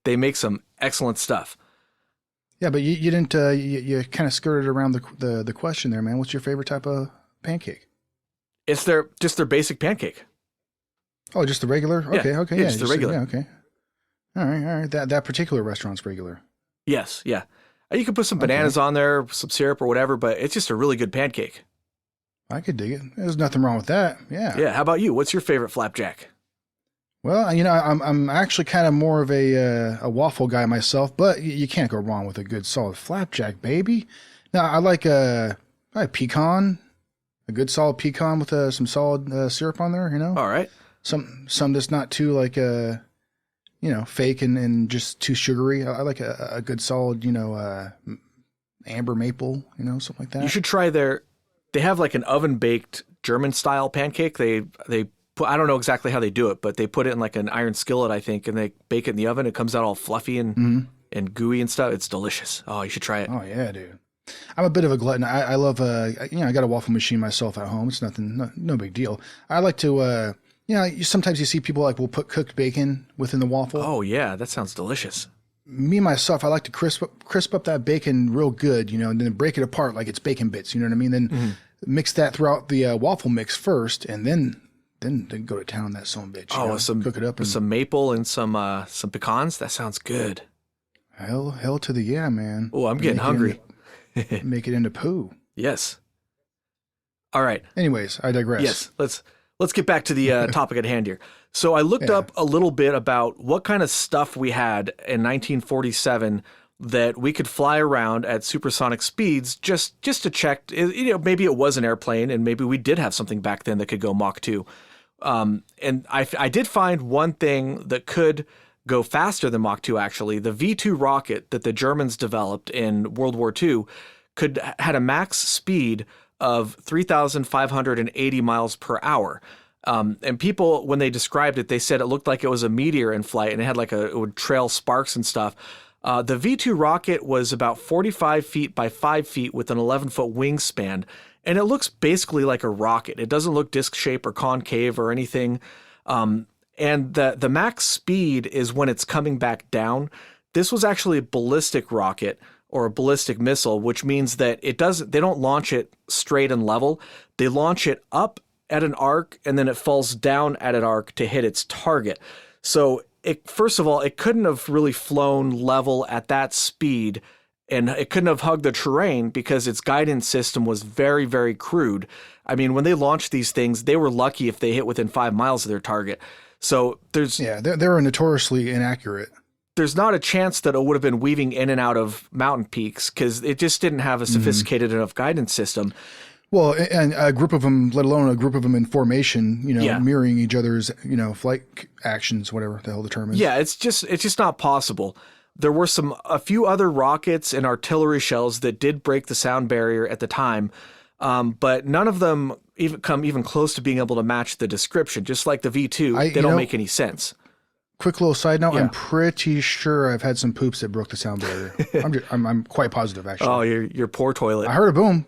They make some excellent stuff. Yeah, but you didn't. You kind of skirted around the question there, man. What's your favorite type of pancake? It's just their basic pancake. Oh, just the regular. Yeah, Okay, okay, yeah, yeah, just the regular. Yeah, okay. All right. That particular restaurant's regular. Yes, yeah. You can put some Okay, bananas on there, some syrup or whatever, but it's just a really good pancake. I could dig it. There's nothing wrong with that. Yeah. Yeah. How about you? What's your favorite flapjack? Well, I'm actually kind of more of a waffle guy myself, but you can't go wrong with a good solid flapjack, baby. Now I like pecan, a good solid pecan with some solid syrup on there. All right. Some that's not too like fake and just too sugary. I like a good solid amber maple, something like that. You should try they have like an oven baked German style pancake. They put, I don't know exactly how they do it, but they put it in like an iron skillet, I think, and they bake it in the oven. It comes out all fluffy and gooey and stuff. It's delicious. Oh, you should try it. Oh yeah, dude. I'm a bit of a glutton. I love I got a waffle machine myself at home. It's nothing, no big deal. I like to sometimes you see people like will put cooked bacon within the waffle. Oh yeah, that sounds delicious. Me myself, I like to crisp up that bacon real good, and then break it apart like it's bacon bits. You know what I mean? Then mix that throughout the waffle mix first, and then go to town on that son of a bitch. Cook it up with some maple and some pecans. That sounds good. Hell to the yeah, man. Oh, I'm getting hungry. Make it into poo. Yes. All right. Anyways, I digress. Yes. Let's get back to the topic at hand here. So I looked up a little bit about what kind of stuff we had in 1947 that we could fly around at supersonic speeds just to check. Maybe it was an airplane, and maybe we did have something back then that could go Mach 2. And I did find one thing that could go faster than Mach 2, actually. The V-2 rocket that the Germans developed in World War II had a max speed of 3,580 miles per hour. And people, when they described it, they said it looked like it was a meteor in flight, and it had it would trail sparks and stuff. The V-2 rocket was about 45 feet by 5 feet with an 11-foot wingspan, and it looks basically like a rocket. It doesn't look disc-shaped or concave or anything. And the max speed is when it's coming back down. This was actually a ballistic rocket or a ballistic missile, which means that they don't launch it straight and level. They launch it up at an arc, and then it falls down at an arc to hit its target. So first of all, it couldn't have really flown level at that speed, and it couldn't have hugged the terrain because its guidance system was very, very crude. I mean, when they launched these things, they were lucky if they hit within 5 miles of their target. So they were notoriously inaccurate. There's not a chance that it would have been weaving in and out of mountain peaks because it just didn't have a sophisticated enough guidance system. Well, and a group of them, let alone a group of them in formation, mirroring each other's, flight actions, whatever the hell the term is. Yeah, it's just not possible. There were a few other rockets and artillery shells that did break the sound barrier at the time, but none of them come even close to being able to match the description. Just like the V-2, they don't make any sense. Quick little side note: I'm pretty sure I've had some poops that broke the sound barrier. I'm quite positive, actually. Oh, your poor toilet. I heard a boom,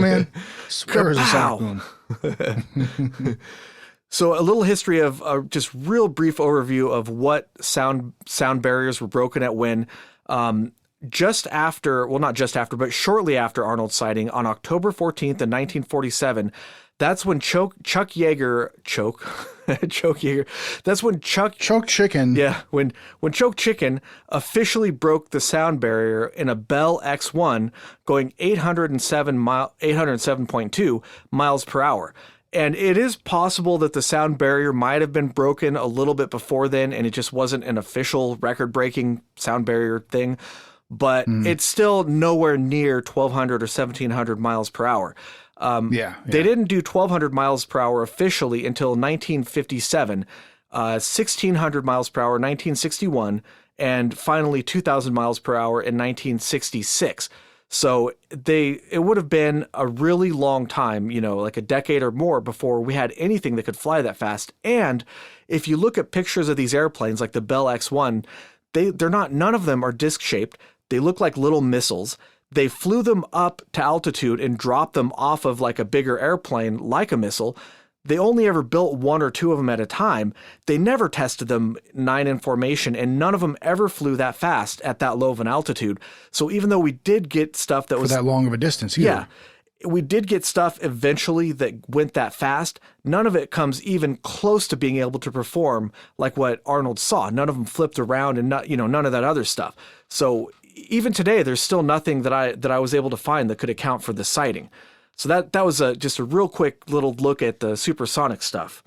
man. I swear it was a sound boom. So a little history of just real brief overview of what sound barriers were broken at when. Just after, well, not just after, but shortly after Arnold's sighting on October 14th in 1947, that's when Choke Chicken. Yeah, when Choke Chicken officially broke the sound barrier in a Bell X-1 going 807.2 miles per hour. And it is possible that the sound barrier might have been broken a little bit before then, and it just wasn't an official record-breaking sound barrier thing. But it's still nowhere near 1,200 or 1,700 miles per hour. They didn't do 1,200 miles per hour officially until 1957, 1,600 miles per hour in 1961, and finally 2,000 miles per hour in 1966. So it would have been a really long time, like a decade or more before we had anything that could fly that fast. And if you look at pictures of these airplanes, like the Bell X-1, none of them are disc-shaped. They look like little missiles. They flew them up to altitude and dropped them off of like a bigger airplane, like a missile. they only ever built one or two of them at a time. They never tested them 9 in formation, and none of them ever flew that fast at that low of an altitude. So even though we did get stuff that was that long of a distance, either. Yeah, we did get stuff eventually that went that fast. None of it comes even close to being able to perform like what Arnold saw. None of them flipped around, and none of that other stuff. So even today, there's still nothing that I was able to find that could account for the sighting. So that was just a real quick little look at the supersonic stuff.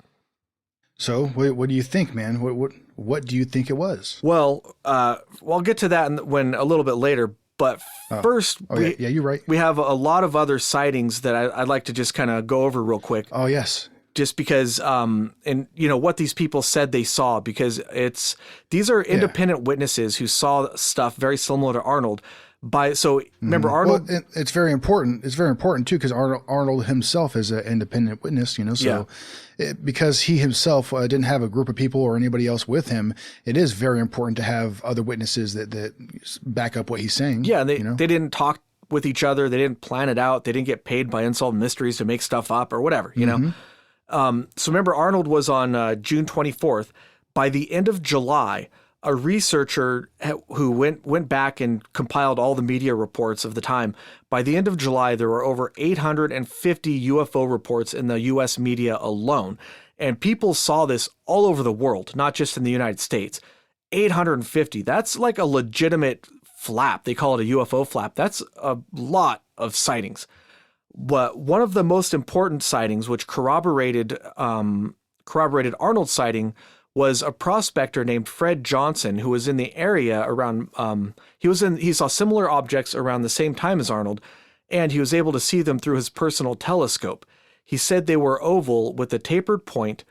So what do you think, man? What do you think it was? Well, I'll get to that when a little bit later. But first, you're right. We have a lot of other sightings that I'd like to just kind of go over real quick. Oh, yes. Just because, what these people said they saw, because these are independent witnesses who saw stuff very similar to Arnold. Remember Arnold? Well, it's very important. It's very important too, because Arnold himself is an independent witness. Because he himself didn't have a group of people or anybody else with him, it is very important to have other witnesses that back up what he's saying. Yeah, they didn't talk with each other. They didn't plan it out. They didn't get paid by Unsolved Mysteries to make stuff up or whatever. So remember, Arnold was on June 24th. By the end of July, a researcher who went back and compiled all the media reports of the time. By the end of July, there were over 850 UFO reports in the U.S. media alone. And people saw this all over the world, not just in the United States. 850, that's like a legitimate flap. They call it a UFO flap. That's a lot of sightings. But one of the most important sightings, which corroborated Arnold's sighting, was a prospector named Fred Johnson, who was in the area around, he saw similar objects around the same time as Arnold, and he was able to see them through his personal telescope. He said they were oval with a tapered point.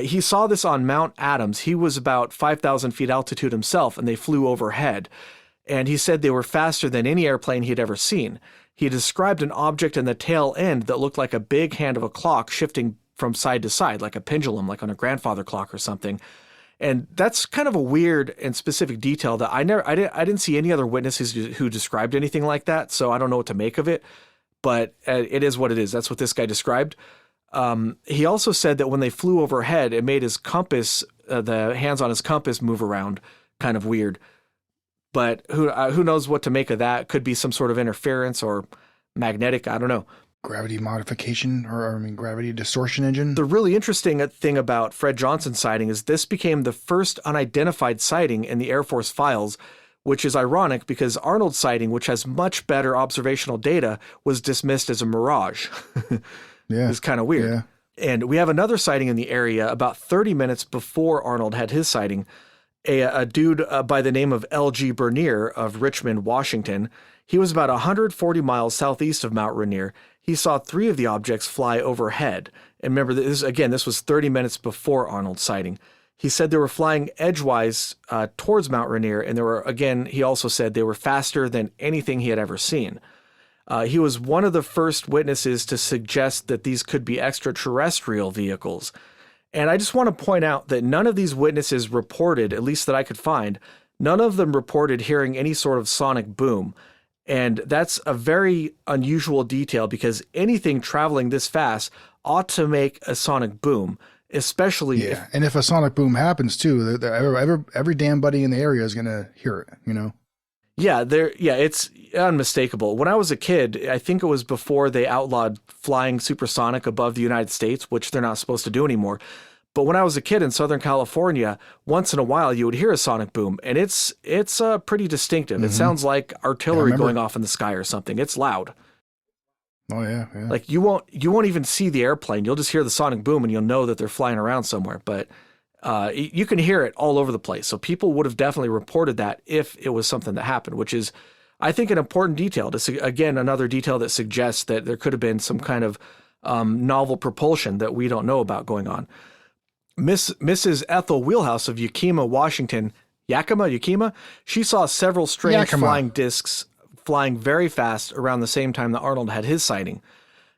He saw this on Mount Adams. He was about 5,000 feet altitude himself, and they flew overhead. And he said they were faster than any airplane he'd ever seen. He described an object in the tail end that looked like a big hand of a clock shifting from side to side, like a pendulum, like on a grandfather clock or something. And that's kind of a weird and specific detail that I didn't see any other witnesses who described anything like that. So I don't know what to make of it, but it is what it is. That's what this guy described. He also said that when they flew overhead, it made his compass, the hands on his compass, move around kind of weird. But who knows what to make of that? Could be some sort of interference or magnetic. I don't know. Gravity modification gravity distortion engine. The really interesting thing about Fred Johnson's sighting is this became the first unidentified sighting in the Air Force files, which is ironic because Arnold's sighting, which has much better observational data, was dismissed as a mirage. Yeah. It's kind of weird. Yeah. And we have another sighting in the area about 30 minutes before Arnold had his sighting. A dude by the name of L.G. Bernier of Richmond, Washington. He was about 140 miles southeast of Mount Rainier. He saw 3 of the objects fly overhead. And remember, this was 30 minutes before Arnold's sighting. He said they were flying edgewise towards Mount Rainier, and he also said they were faster than anything he had ever seen. He was one of the first witnesses to suggest that these could be extraterrestrial vehicles. And I just want to point out that none of these witnesses reported, at least that I could find, none of them reported hearing any sort of sonic boom. And that's a very unusual detail because anything traveling this fast ought to make a sonic boom, especially and if a sonic boom happens too, every damn buddy in the area is going to hear it, Yeah, it's unmistakable. When I was a kid, I think it was before they outlawed flying supersonic above the United States, which they're not supposed to do anymore. But when I was a kid in Southern California, once in a while you would hear a sonic boom, and it's pretty distinctive. Mm-hmm. It sounds like artillery going off in the sky or something. It's loud. Oh yeah. Like you won't even see the airplane. You'll just hear the sonic boom, and you'll know that they're flying around somewhere. But you can hear it all over the place. So people would have definitely reported that if it was something that happened, which is, I think, an important detail. Again, another detail that suggests that there could have been some kind of novel propulsion that we don't know about going on. Mrs. Ethel Wheelhouse of Yakima, Washington, Yakima, she saw several strange flying discs flying very fast around the same time that Arnold had his sighting.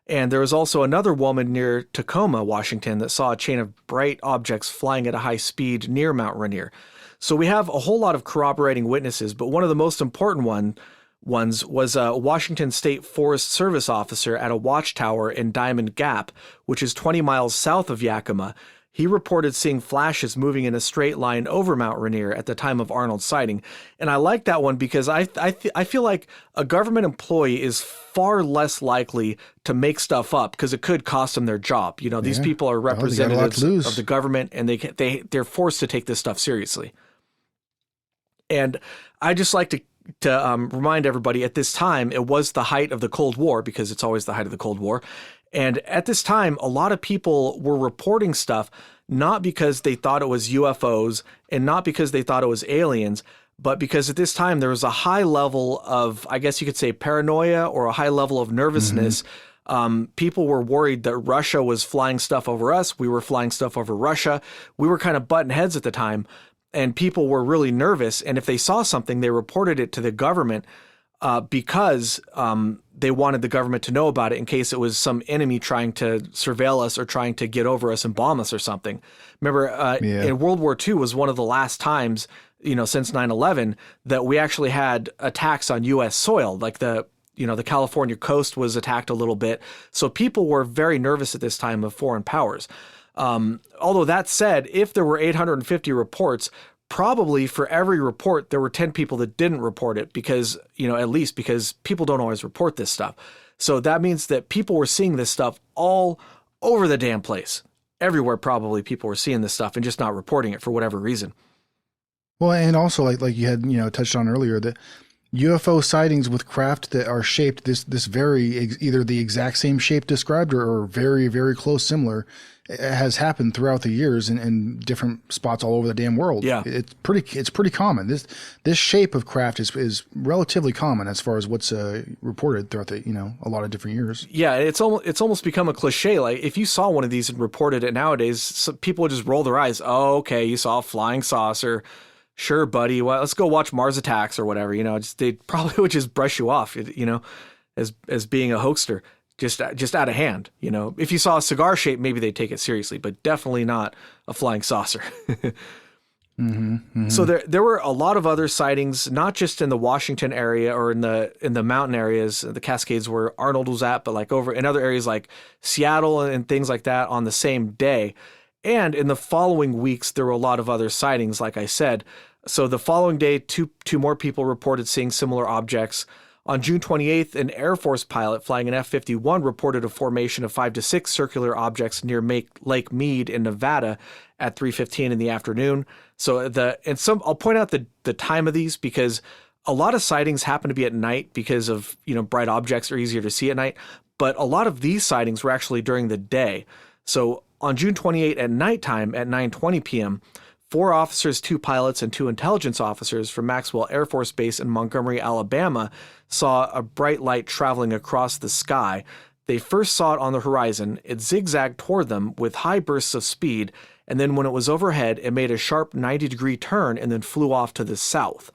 And there was also another woman near Tacoma, Washington, that saw a chain of bright objects flying at a high speed near Mount Rainier. So we have a whole lot of corroborating witnesses, but one of the most important ones was a Washington State Forest Service officer at a watchtower in Diamond Gap, which is 20 miles south of Yakima. He reported seeing flashes moving in a straight line over Mount Rainier at the time of Arnold's sighting. And I like that one because I feel like a government employee is far less likely to make stuff up because it could cost them their job. You know, these people are representatives of the government, and they're forced to take this stuff seriously. And I just like to remind everybody, at this time, it was the height of the Cold War, because it's always the height of the Cold War. And at this time, a lot of people were reporting stuff not because they thought it was UFOs and not because they thought it was aliens, but because at this time there was a high level of, I guess you could say, paranoia, or a high level of nervousness. People were worried that Russia was flying stuff over us. We were flying stuff over Russia. We were kind of butting heads at the time, and people were really nervous. And if they saw something, they reported it to the government because they wanted the government to know about it in case it was some enemy trying to surveil us or trying to get over us and bomb us or something. Remember, in World War II was one of the last times, since 9/11, that we actually had attacks on U.S. soil. Like the California coast was attacked a little bit. So people were very nervous at this time of foreign powers. Although that said, if there were 850 reports, probably for every report, there were 10 people that didn't report it because, at least because people don't always report this stuff. So that means that people were seeing this stuff all over the damn place. Everywhere, probably people were seeing this stuff and just not reporting it for whatever reason. Well, and also like you had, touched on earlier, that UFO sightings with craft that are shaped this very, either the exact same shape described or very, very close similar, has happened throughout the years in different spots all over the damn world. Yeah. It's pretty common. This shape of craft is relatively common as far as what's reported throughout the, a lot of different years. Yeah. It's almost become a cliche. Like if you saw one of these and reported it nowadays, people would just roll their eyes. Oh, okay. You saw a flying saucer. Sure, buddy. Well, let's go watch Mars Attacks or whatever. They probably would just brush you off, as being a hoaxer. Just out of hand. If you saw a cigar shape, maybe they'd take it seriously, but definitely not a flying saucer. So there were a lot of other sightings, not just in the Washington area or in the mountain areas, the Cascades where Arnold was at, but like over in other areas like Seattle and things like that on the same day. And in the following weeks, there were a lot of other sightings, like I said. So the following day, two more people reported seeing similar objects. On June 28th, an Air Force pilot flying an F-51 reported a formation of 5 to 6 circular objects near Lake Mead in Nevada at 3:15 in the afternoon. So I'll point out the time of these because a lot of sightings happen to be at night because of, bright objects are easier to see at night. But a lot of these sightings were actually during the day. So on June 28 at nighttime at 9:20 p.m., 4 officers, 2 pilots, and 2 intelligence officers from Maxwell Air Force Base in Montgomery, Alabama, saw a bright light traveling across the sky. They first saw it on the horizon. It zigzagged toward them with high bursts of speed, and then when it was overhead, it made a sharp 90-degree turn and then flew off to the south.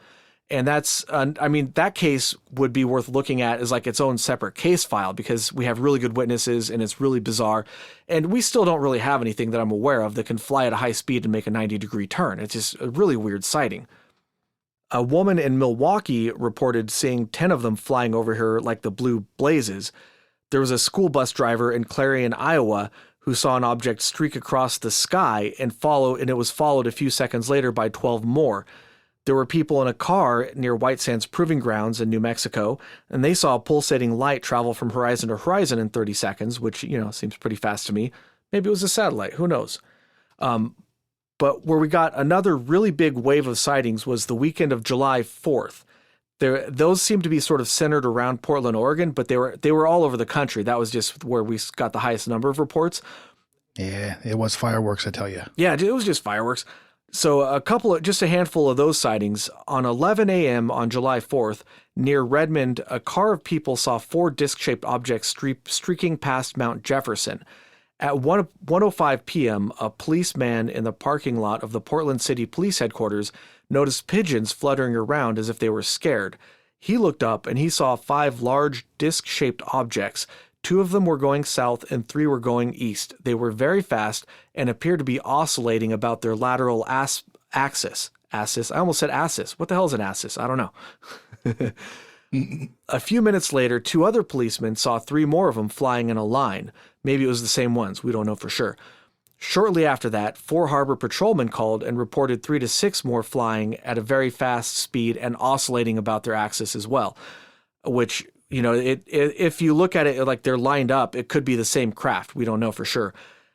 And that's, that case would be worth looking at as like its own separate case file because we have really good witnesses and it's really bizarre. And we still don't really have anything that I'm aware of that can fly at a high speed and make a 90-degree turn. It's just a really weird sighting. A woman in Milwaukee reported seeing 10 of them flying over her like the blue blazes. There was a school bus driver in Clarion, Iowa, who saw an object streak across the sky and it was followed a few seconds later by 12 more. There were people in a car near White Sands Proving Grounds in New Mexico, and they saw a pulsating light travel from horizon to horizon in 30 seconds, which, seems pretty fast to me. Maybe it was a satellite. Who knows? But where we got another really big wave of sightings was the weekend of July 4th. Those seemed to be sort of centered around Portland, Oregon, but they were all over the country. That was just where we got the highest number of reports. Yeah, it was fireworks, I tell you. Yeah, it was just fireworks. So just a handful of those sightings. On 11 a.m. on July 4th, near Redmond, a car of people saw 4 disc-shaped objects streaking past Mount Jefferson. At 1:05 p.m., a policeman in the parking lot of the Portland City Police Headquarters noticed pigeons fluttering around as if they were scared. He looked up and he saw 5 large disc-shaped objects. 2 of them were going south and 3 were going east. They were very fast and appeared to be oscillating about their lateral axis. I almost said axis. What the hell is an axis? I don't know. A few minutes later, 2 other policemen saw 3 more of them flying in a line. Maybe it was the same ones. We don't know for sure. Shortly after that, 4 harbor patrolmen called and reported 3 to 6 more flying at a very fast speed and oscillating about their axis as well, which, you know, if you look at it like they're lined up, it could be the same craft. We don't know for sure.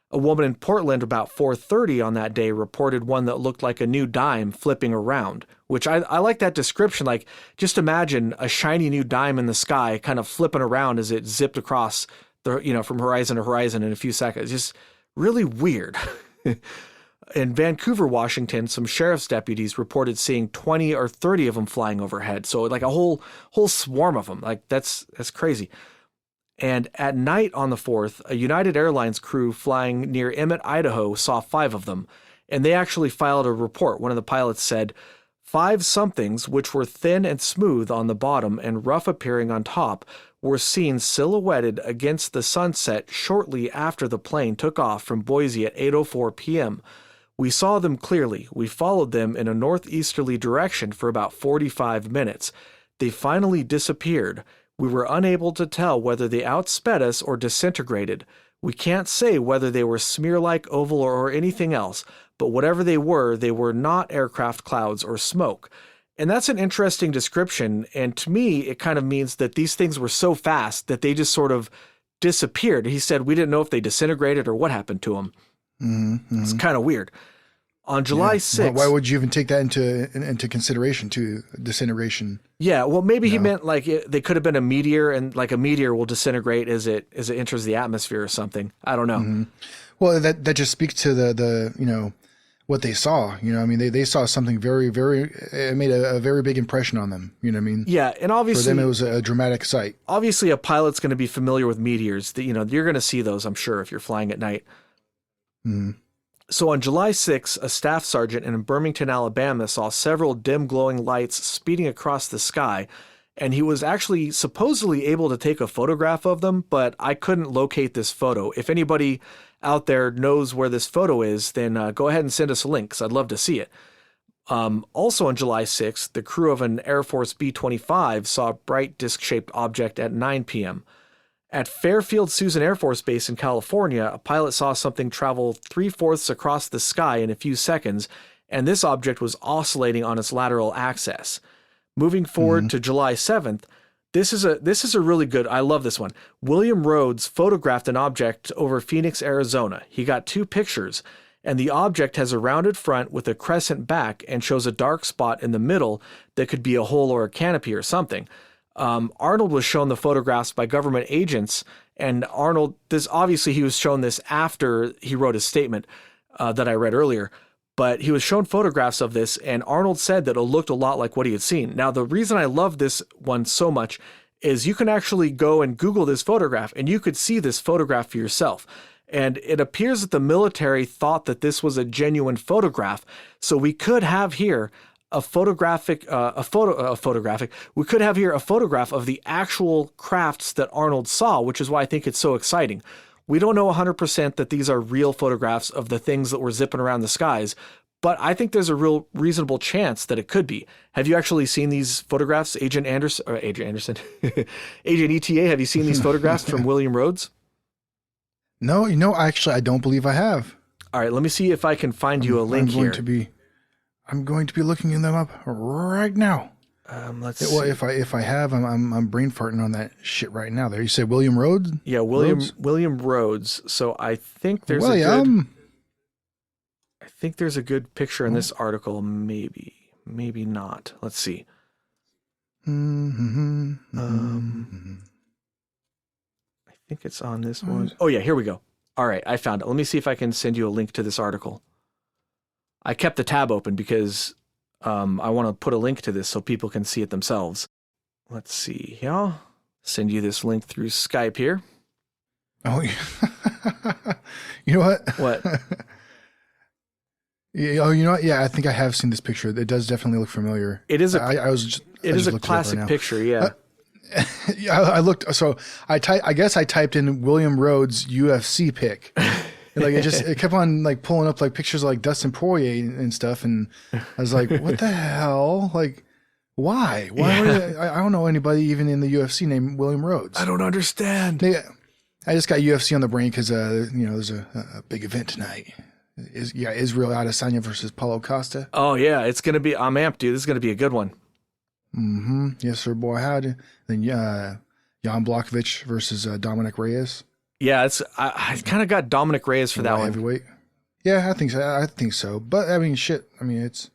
A woman in Portland about 4:30 on that day reported one that looked like a new dime flipping around, which I like that description. Like, just imagine a shiny new dime in the sky kind of flipping around as it zipped across the, you know, from horizon to horizon in a few seconds. Just really weird. In Vancouver, Washington, some sheriff's deputies reported seeing 20 or 30 of them flying overhead. So like a whole swarm of them. Like that's crazy. And at night on the 4th, a United Airlines crew flying near Emmett, Idaho, saw 5 of them. And they actually filed a report. One of the pilots said, 5 somethings, which were thin and smooth on the bottom and rough appearing on top, were seen silhouetted against the sunset shortly after the plane took off from Boise at 8:04 p.m. We saw them clearly. We followed them in a northeasterly direction for about 45 minutes. They finally disappeared. We were unable to tell whether they outsped us or disintegrated. We can't say whether they were smear-like, oval, or anything else, but whatever they were not aircraft clouds or smoke. And that's an interesting description, and to me, it kind of means that these things were so fast that they just sort of disappeared. He said we didn't know if they disintegrated or what happened to them. Mm-hmm. It's kind of weird. On July 6th... Why would you even take that into consideration, to disintegration? Yeah, well, maybe he meant like they could have been a meteor, and like a meteor will disintegrate as it enters the atmosphere or something. I don't know. Mm-hmm. Well, that just speaks to the you know, what they saw. You know, I mean, they saw something very, very, it made a very big impression on them. You know what I mean? Yeah, and obviously... For them, it was a dramatic sight. Obviously, a pilot's going to be familiar with meteors. You know, you're going to see those, I'm sure, if you're flying at night. Mm-hmm. So on July 6, a staff sergeant in Birmingham, Alabama saw several dim glowing lights speeding across the sky, and he was actually supposedly able to take a photograph of them, but I couldn't locate this photo. If anybody out there knows where this photo is, then go ahead and send us a link, because I'd love to see it. Also on July 6th, the crew of an Air Force B-25 saw a bright disc-shaped object at 9 p.m. At Fairfield Suisun Air Force Base in California, a pilot saw something travel 3/4 across the sky in a few seconds, and this object was oscillating on its lateral axis. Moving forward to July 7th, this is a really good, I love this one. William Rhodes photographed an object over Phoenix, Arizona. He got 2 pictures, and the object has a rounded front with a crescent back and shows a dark spot in the middle that could be a hole or a canopy or something. Arnold was shown the photographs by government agents, and Arnold, he was shown this after he wrote his statement that I read earlier, but he was shown photographs of this, and Arnold said that it looked a lot like what he had seen. Now, the reason I love this one so much is you can actually go and Google this photograph, and you could see this photograph for yourself. And it appears that the military thought that this was a genuine photograph, so we could have here we could have here a photograph of the actual crafts that Arnold saw, which is why I think it's so exciting. We don't know 100% that these are real photographs of the things that were zipping around the skies, but I think there's a real reasonable chance that it could be. Have you actually seen these photographs, Agent Anderson, Agent ETA? Have you seen these photographs from William Rhodes? No, actually, I don't believe I have. All right, let me see if I can find you a link here. I'm going to be looking them up right now. Let's see. Well, if I have, I'm brain farting on that shit right now. There, you said William Rhodes? Yeah, William Rhodes. So I think there's a good picture in this article. Maybe not. Let's see. I think it's on this one. Oh yeah, here we go. All right, I found it. Let me see if I can send you a link to this article. I kept the tab open because I want to put a link to this so people can see it themselves. Let's see here. Send you this link through Skype here. Oh, yeah. You know what? What? Yeah, you know what? Yeah, I think I have seen this picture. It does definitely look familiar. It is a classic picture, yeah. Yeah, I looked. So I guess I typed in William Rhodes UFC pic. Like it kept on like pulling up like pictures of like Dustin Poirier and stuff, and I was like, "What the hell?" Like, Why? Why Yeah. would I don't know anybody even in the UFC named William Rhodes. I don't understand. I just got UFC on the brain because there's a big event tonight. Israel Adesanya versus Paulo Costa. Oh yeah, it's gonna be. I'm amped, dude. This is gonna be a good one. Mm-hmm. Yes, sir, boy. Howdy. Then Jan Blachowicz versus Dominic Reyes. Yeah, I kind of got Dominic Reyes for that one. Heavyweight. Yeah, I think so. I think so. But I mean, shit. I mean, it's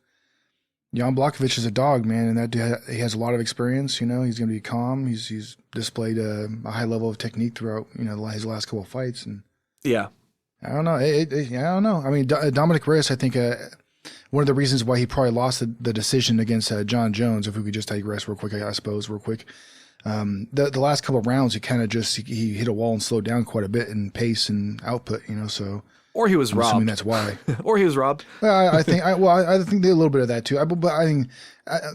Jan Blachowicz is a dog, man, and that dude, he has a lot of experience. You know, he's going to be calm. He's displayed a high level of technique throughout his last couple of fights, and Yeah. I don't know. I don't know. I mean, Dominic Reyes, I think one of the reasons why he probably lost the decision against John Jones, if we could just digress real quick, I suppose, real quick. The last couple of rounds, he kind of he hit a wall and slowed down quite a bit in pace and output, so. Or he was I'm robbed. assuming that's why. Or he was robbed. Well, I think I think a little bit of that too. But I think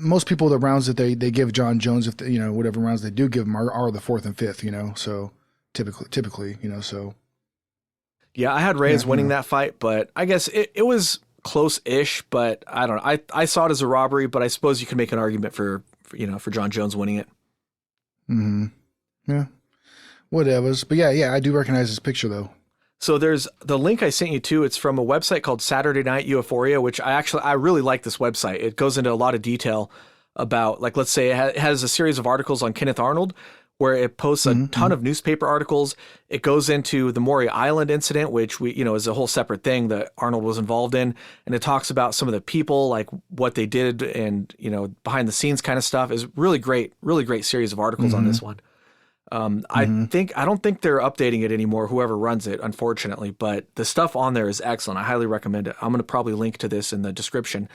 most people, the rounds that they give John Jones, if whatever rounds they do give him are the fourth and fifth, so typically, so. Yeah, I had Reyes winning that fight, but I guess it was close-ish, but I don't know. I saw it as a robbery, but I suppose you can make an argument for John Jones winning it. Mm-hmm. Yeah. Whatevers. But yeah, I do recognize this picture though. So there's the link I sent you to. It's from a website called Saturday Night Euphoria, which I really like this website. It goes into a lot of detail about, like, let's say it has a series of articles on Kenneth Arnold, where it posts a ton of newspaper articles. It goes into the Maury Island incident, which is a whole separate thing that Arnold was involved in. And it talks about some of the people, like what they did and, behind the scenes kind of stuff. Is really great series of articles on this one. I don't think they're updating it anymore, whoever runs it, unfortunately, but the stuff on there is excellent. I highly recommend it. I'm going to probably link to this in the description,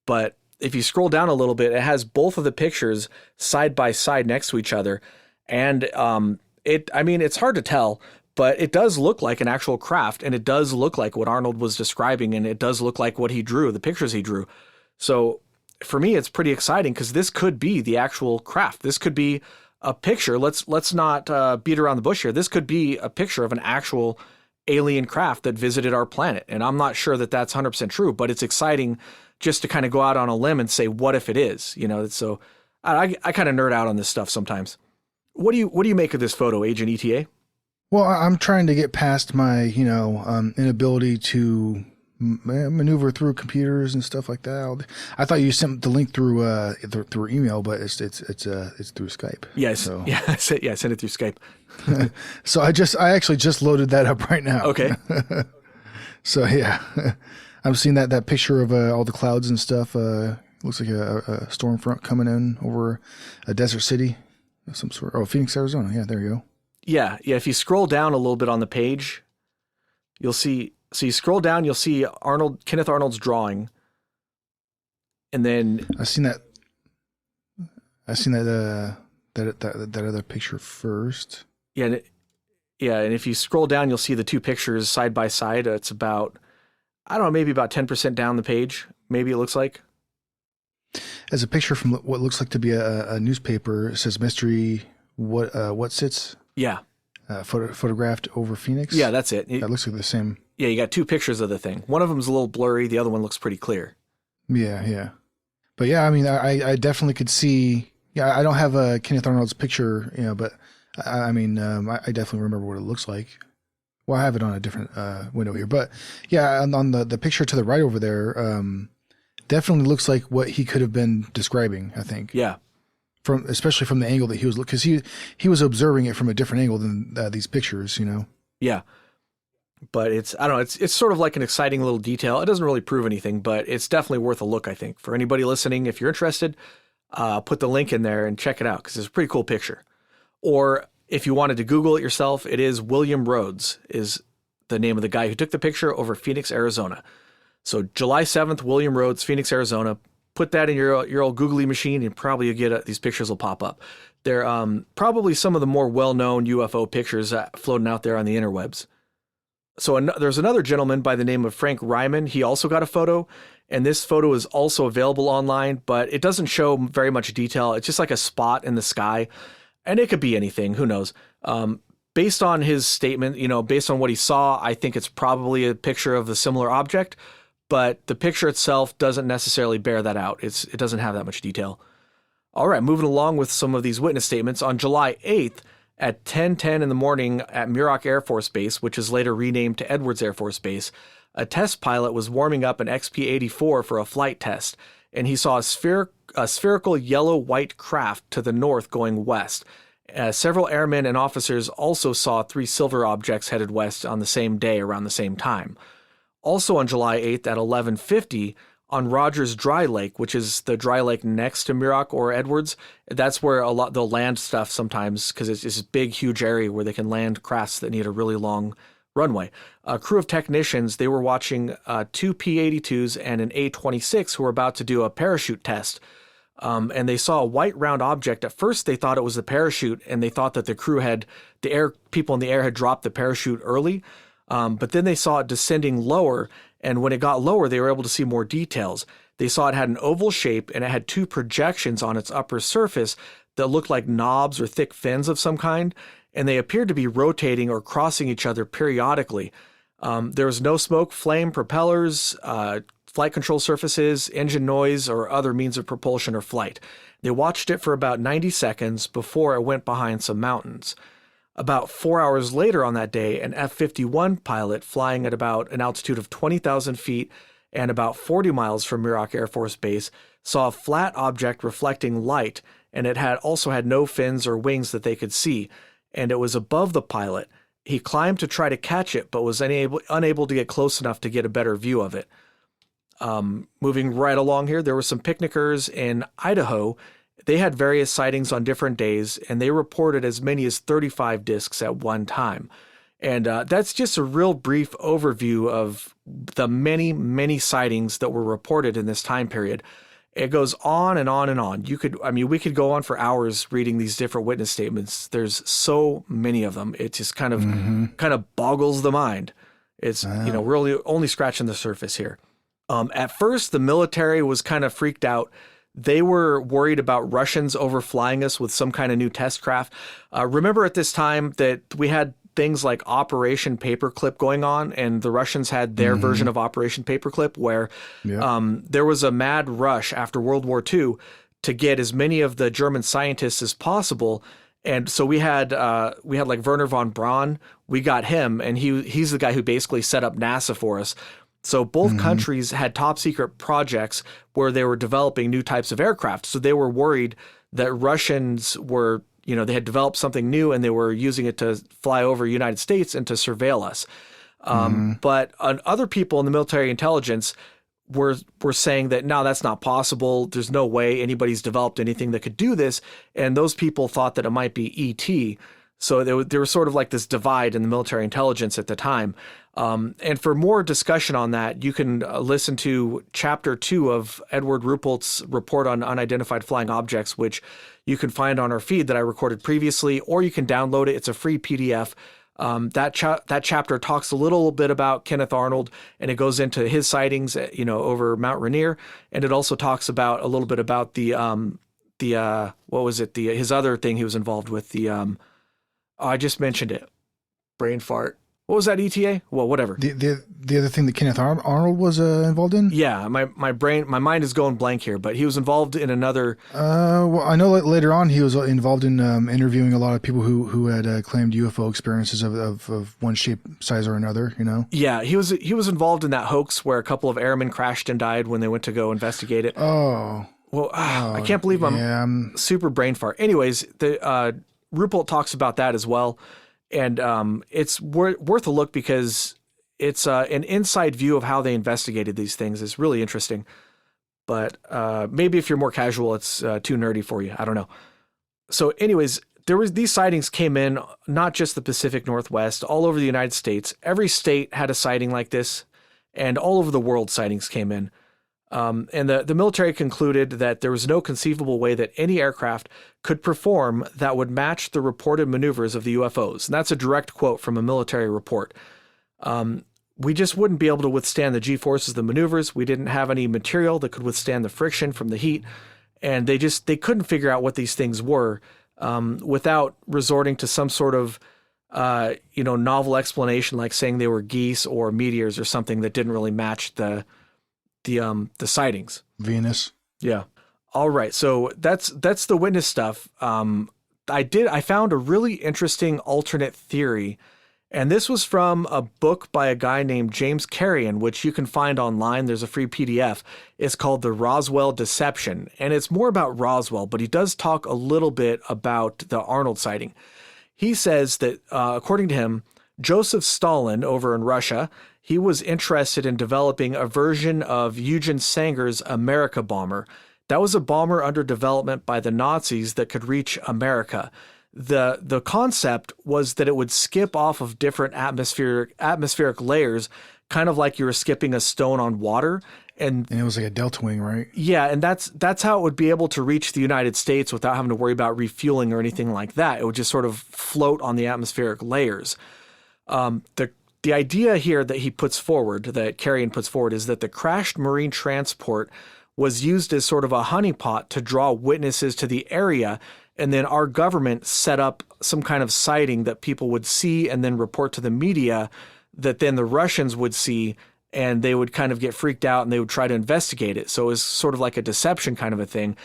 but if you scroll down a little bit, it has both of the pictures side by side next to each other. And it's hard to tell, but it does look like an actual craft, and it does look like what Arnold was describing, and it does look like what he drew, the pictures he drew. So for me, it's pretty exciting because this could be the actual craft. This could be a picture. Let's not beat around the bush here. This could be a picture of an actual alien craft that visited our planet. And I'm not sure that that's 100% true, but it's exciting just to kind of go out on a limb and say, what if it is? So I kind of nerd out on this stuff sometimes. What do you make of this photo, Agent ETA? Well, I'm trying to get past my, inability to maneuver through computers and stuff like that. I thought you sent the link through email, but it's through Skype. Yes, so. Yeah, I sent it through Skype. So I actually just loaded that up right now. Okay. So yeah, I'm seeing that picture of all the clouds and stuff. Looks like a storm front coming in over a desert city of some sort. Oh, Phoenix, Arizona. Yeah, there you go. Yeah. If you scroll down a little bit on the page, you'll see. So you scroll down, you'll see Kenneth Arnold's drawing, and then I seen that other picture first. Yeah, and if you scroll down, you'll see the two pictures side by side. It's about, I don't know, maybe about 10% down the page. Maybe it looks like. As a picture from what looks like to be a newspaper, it says mystery. What sits? Yeah. Photographed over Phoenix. Yeah, that's it. That looks like the same. Yeah, you got two pictures of the thing. One of them's a little blurry. The other one looks pretty clear. Yeah. But yeah, I mean, I definitely could see. Yeah, I don't have a Kenneth Arnold's picture, but I definitely remember what it looks like. Well, I have it on a different window here, but yeah, on the picture to the right over there, definitely looks like what he could have been describing, I think. Yeah. Especially from the angle that he was, because he was observing it from a different angle than these pictures, Yeah. But I don't know, it's sort of like an exciting little detail. It doesn't really prove anything, but it's definitely worth a look, I think. For anybody listening, if you're interested, put the link in there and check it out, because it's a pretty cool picture. Or if you wanted to Google it yourself, it is William Rhodes is the name of the guy who took the picture over Phoenix, Arizona. So July 7th, William Rhodes, Phoenix, Arizona. Put that in your old googly machine, and probably you get these pictures will pop up. They're probably some of the more well-known UFO pictures floating out there on the interwebs. So there's another gentleman by the name of Frank Ryman. He also got a photo, and this photo is also available online, but it doesn't show very much detail. It's just like a spot in the sky, and it could be anything. Who knows? Based on his statement, based on what he saw, I think it's probably a picture of the similar object, but the picture itself doesn't necessarily bear that out. It doesn't have that much detail. All right, moving along with some of these witness statements. On July 8th at 10:10 in the morning at Muroc Air Force Base, which is later renamed to Edwards Air Force Base, a test pilot was warming up an XP-84 for a flight test, and he saw a spherical yellow-white craft to the north going west. Several airmen and officers also saw 3 silver objects headed west on the same day around the same time. Also on July 8th at 11:50, on Rogers Dry Lake, which is the dry lake next to Muroc or Edwards, that's where they'll land stuff sometimes because it's this big, huge area where they can land crafts that need a really long runway. A crew of technicians, they were watching 2 P-82s and an A-26 who were about to do a parachute test. And they saw a white round object. At first, they thought it was the parachute, and they thought that people in the air had dropped the parachute early. But then they saw it descending lower, and when it got lower, they were able to see more details. They saw it had an oval shape, and it had 2 projections on its upper surface that looked like knobs or thick fins of some kind, and they appeared to be rotating or crossing each other periodically. There was no smoke, flame, propellers, flight control surfaces, engine noise, or other means of propulsion or flight. They watched it for about 90 seconds before it went behind some mountains. About 4 hours later on that day, an F-51 pilot flying at about an altitude of 20,000 feet and about 40 miles from Muroc Air Force Base saw a flat object reflecting light, and it also had no fins or wings that they could see, and it was above the pilot. He climbed to try to catch it, but was unable to get close enough to get a better view of it. Moving right along here, there were some picnickers in Idaho. They had various sightings on different days, and they reported as many as 35 discs at one time. And that's just a real brief overview of the many, many sightings that were reported in this time period. It goes on and on and on. We could go on for hours reading these different witness statements. There's so many of them. It just kind of boggles the mind. It's, we're only scratching the surface here. At first, the military was kind of freaked out. They were worried about Russians overflying us with some kind of new test craft. Remember at this time that we had things like Operation Paperclip going on, and the Russians had their version of Operation Paperclip, where there was a mad rush after World War II to get as many of the German scientists as possible. And so we had like Werner von Braun. We got him, and he's the guy who basically set up NASA for us. So both countries had top secret projects where they were developing new types of aircraft. So they were worried that Russians were, they had developed something new and they were using it to fly over the United States and to surveil us. But other people in the military intelligence were saying that, no, that's not possible. There's no way anybody's developed anything that could do this. And those people thought that it might be ET. So there was sort of like this divide in the military intelligence at the time. And for more discussion on that, you can listen to Chapter 2 of Edward Ruppelt's report on unidentified flying objects, which you can find on our feed that I recorded previously, or you can download it. It's a free PDF. That chapter talks a little bit about Kenneth Arnold, and it goes into his sightings, over Mount Rainier, and it also talks about a little bit about his other thing he was involved with, I just mentioned it. Brain fart. What was that, ETA? Well, whatever. The other thing that Kenneth Arnold was involved in? Yeah, my mind is going blank here, but he was involved in another. Well, I know later on he was involved in interviewing a lot of people who had claimed UFO experiences of one shape, size, or another. Yeah, he was involved in that hoax where a couple of airmen crashed and died when they went to go investigate it. Oh. Well, I can't believe I'm super brain fart. Anyways, the Ruppelt talks about that as well. And it's worth a look because it's an inside view of how they investigated these things. It's really interesting. But maybe if you're more casual, it's too nerdy for you. I don't know. So anyways, these sightings came in, not just the Pacific Northwest, all over the United States. Every state had a sighting like this, and all over the world sightings came in. And the military concluded that there was no conceivable way that any aircraft could perform that would match the reported maneuvers of the UFOs. And that's a direct quote from a military report. We just wouldn't be able to withstand the G-forces of the maneuvers. We didn't have any material that could withstand the friction from the heat. And they couldn't figure out what these things were without resorting to some sort of novel explanation, like saying they were geese or meteors or something that didn't really match the sightings. Venus. Yeah. All right, so that's the witness stuff. I found a really interesting alternate theory, and this was from a book by a guy named James Carrion, which you can find online. There's a free PDF. It's called The Roswell Deception, and it's more about Roswell, but he does talk a little bit about the Arnold sighting. He says that, according to him, Joseph Stalin over in Russia, he was interested in developing a version of Eugen Sanger's America bomber. That was a bomber under development by the Nazis that could reach America. The concept was that it would skip off of different atmospheric layers, kind of like you were skipping a stone on water. And it was like a delta wing, right? Yeah, and that's how it would be able to reach the United States without having to worry about refueling or anything like that. It would just sort of float on the atmospheric layers. The idea here that he puts forward, that Carrion puts forward, is that the crashed marine transport was used as sort of a honeypot to draw witnesses to the area, and then our government set up some kind of sighting that people would see and then report to the media that then the Russians would see, and they would kind of get freaked out and they would try to investigate it. So it was sort of like a deception kind of a thing.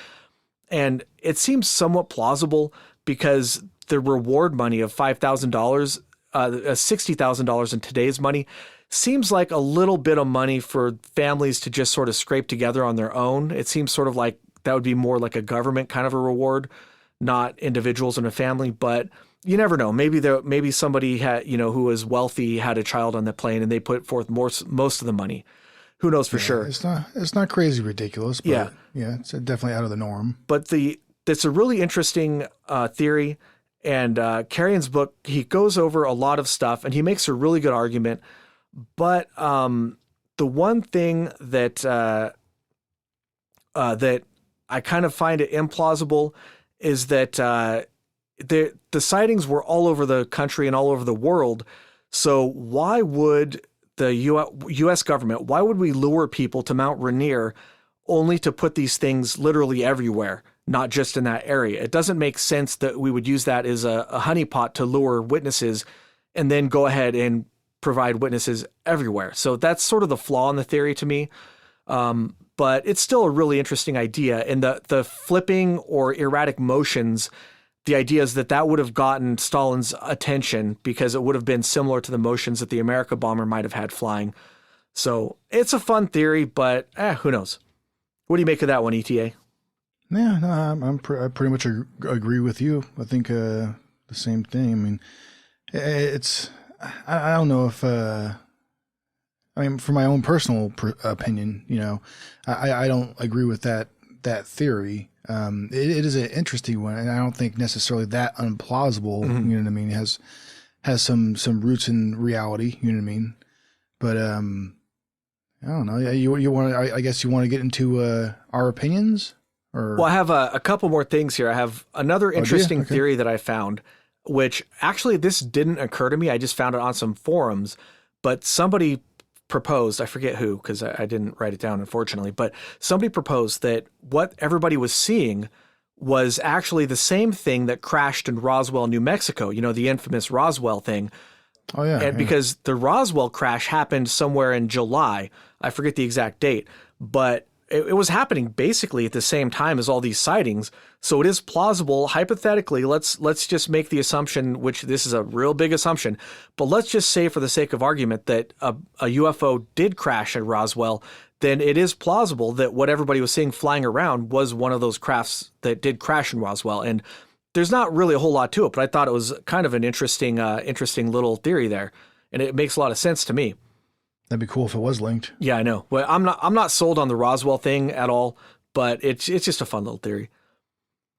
And it seems somewhat plausible because the reward money of $5,000, $60,000 in today's money, seems like a little bit of money for families to just sort of scrape together on their own. It seems sort of like that would be more like a government kind of a reward, not individuals in a family. But you never know. Maybe somebody had, who was wealthy had a child on the plane and they put forth most of the money. Who knows for sure? It's not crazy ridiculous, but yeah, it's definitely out of the norm. But that's a really interesting theory. And Carrion's book, he goes over a lot of stuff and he makes a really good argument. But the one thing that that I kind of find it implausible is that the sightings were all over the country and all over the world. So why would the U.S. government, why would we lure people to Mount Rainier only to put these things literally everywhere, not just in that area? It doesn't make sense that we would use that as a honeypot to lure witnesses and then go ahead and provide witnesses everywhere. So that's sort of the flaw in the theory to me. But it's still a really interesting idea. And the flipping or erratic motions, the idea is that would have gotten Stalin's attention because it would have been similar to the motions that the America bomber might have had flying. So it's a fun theory, but who knows? What do you make of that one, ETA? Yeah, no, I pretty much agree with you. I think the same thing. I mean, it's... I don't know if, for my own personal opinion, I don't agree with that theory. It is an interesting one, and I don't think necessarily that unplausible. Mm-hmm. You know what I mean? It has some roots in reality. You know what I mean? But I don't know. You want? I guess you want to get into our opinions, or? Well, I have a couple more things here. I have another interesting theory that I found, which actually this didn't occur to me. I just found it on some forums, but somebody proposed, I forget who, because I didn't write it down, unfortunately, but somebody proposed that what everybody was seeing was actually the same thing that crashed in Roswell, New Mexico, the infamous Roswell thing. Oh, yeah. And because the Roswell crash happened somewhere in July, I forget the exact date, but it was happening basically at the same time as all these sightings. So it is plausible, hypothetically, let's just make the assumption, which this is a real big assumption, but let's just say for the sake of argument that a UFO did crash at Roswell, then it is plausible that what everybody was seeing flying around was one of those crafts that did crash in Roswell. And there's not really a whole lot to it, but I thought it was kind of an interesting little theory there. And it makes a lot of sense to me. That'd be cool if it was linked. Yeah, I know. Well, I'm not sold on the Roswell thing at all, but it's just a fun little theory.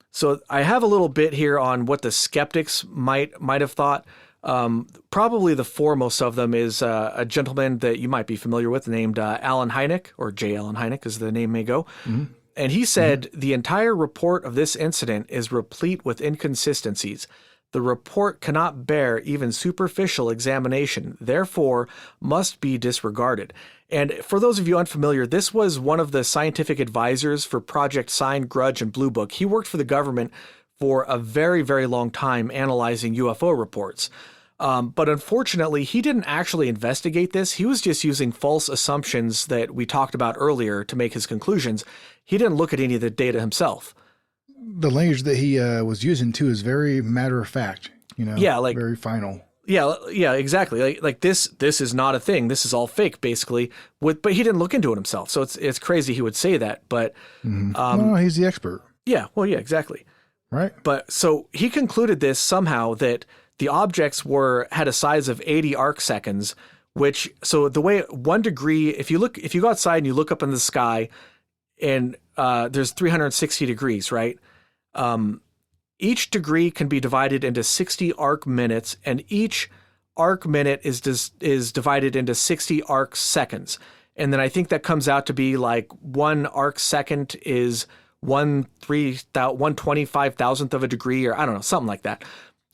So I have a little bit here on what the skeptics might have thought. Probably the foremost of them is a gentleman that you might be familiar with named Allen Hynek, or J. Allen Hynek as the name may go. Mm-hmm. And he said, the entire report of this incident is replete with inconsistencies. The report cannot bear even superficial examination, therefore must be disregarded. And for those of you unfamiliar, this was one of the scientific advisors for Project Sign, Grudge, and Blue Book. He worked for the government for a very, very long time analyzing UFO reports. But unfortunately, he didn't actually investigate this. He was just using false assumptions that we talked about earlier to make his conclusions. He didn't look at any of the data himself. The language that he was using too is very matter of fact, Yeah, like very final. yeah, exactly. Like this is not a thing. This is all fake, basically. But he didn't look into it himself, so it's crazy he would say that. But No, he's the expert, yeah, well, yeah, exactly. right? But so he concluded this somehow that the objects had a size of 80 arc seconds, which so the way 1 degree, if you go outside and you look up in the sky, and there's 360 degrees, right? Each degree can be divided into 60 arc minutes, and each arc minute is divided into 60 arc seconds. And then I think that comes out to be like 1 arc second is 1/125,000th of a degree, or I don't know, something like that.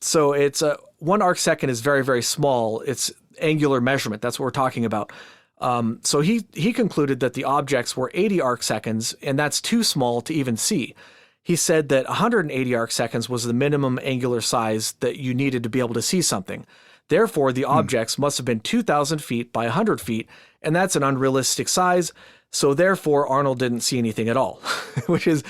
So it's 1 arc second is very, very small. It's angular measurement. That's what we're talking about. So he concluded that the objects were 80 arc seconds, and that's too small to even see. He said that 180 arc seconds was the minimum angular size that you needed to be able to see something. Therefore, the objects must have been 2,000 feet by 100 feet, and that's an unrealistic size. So therefore, Arnold didn't see anything at all, which is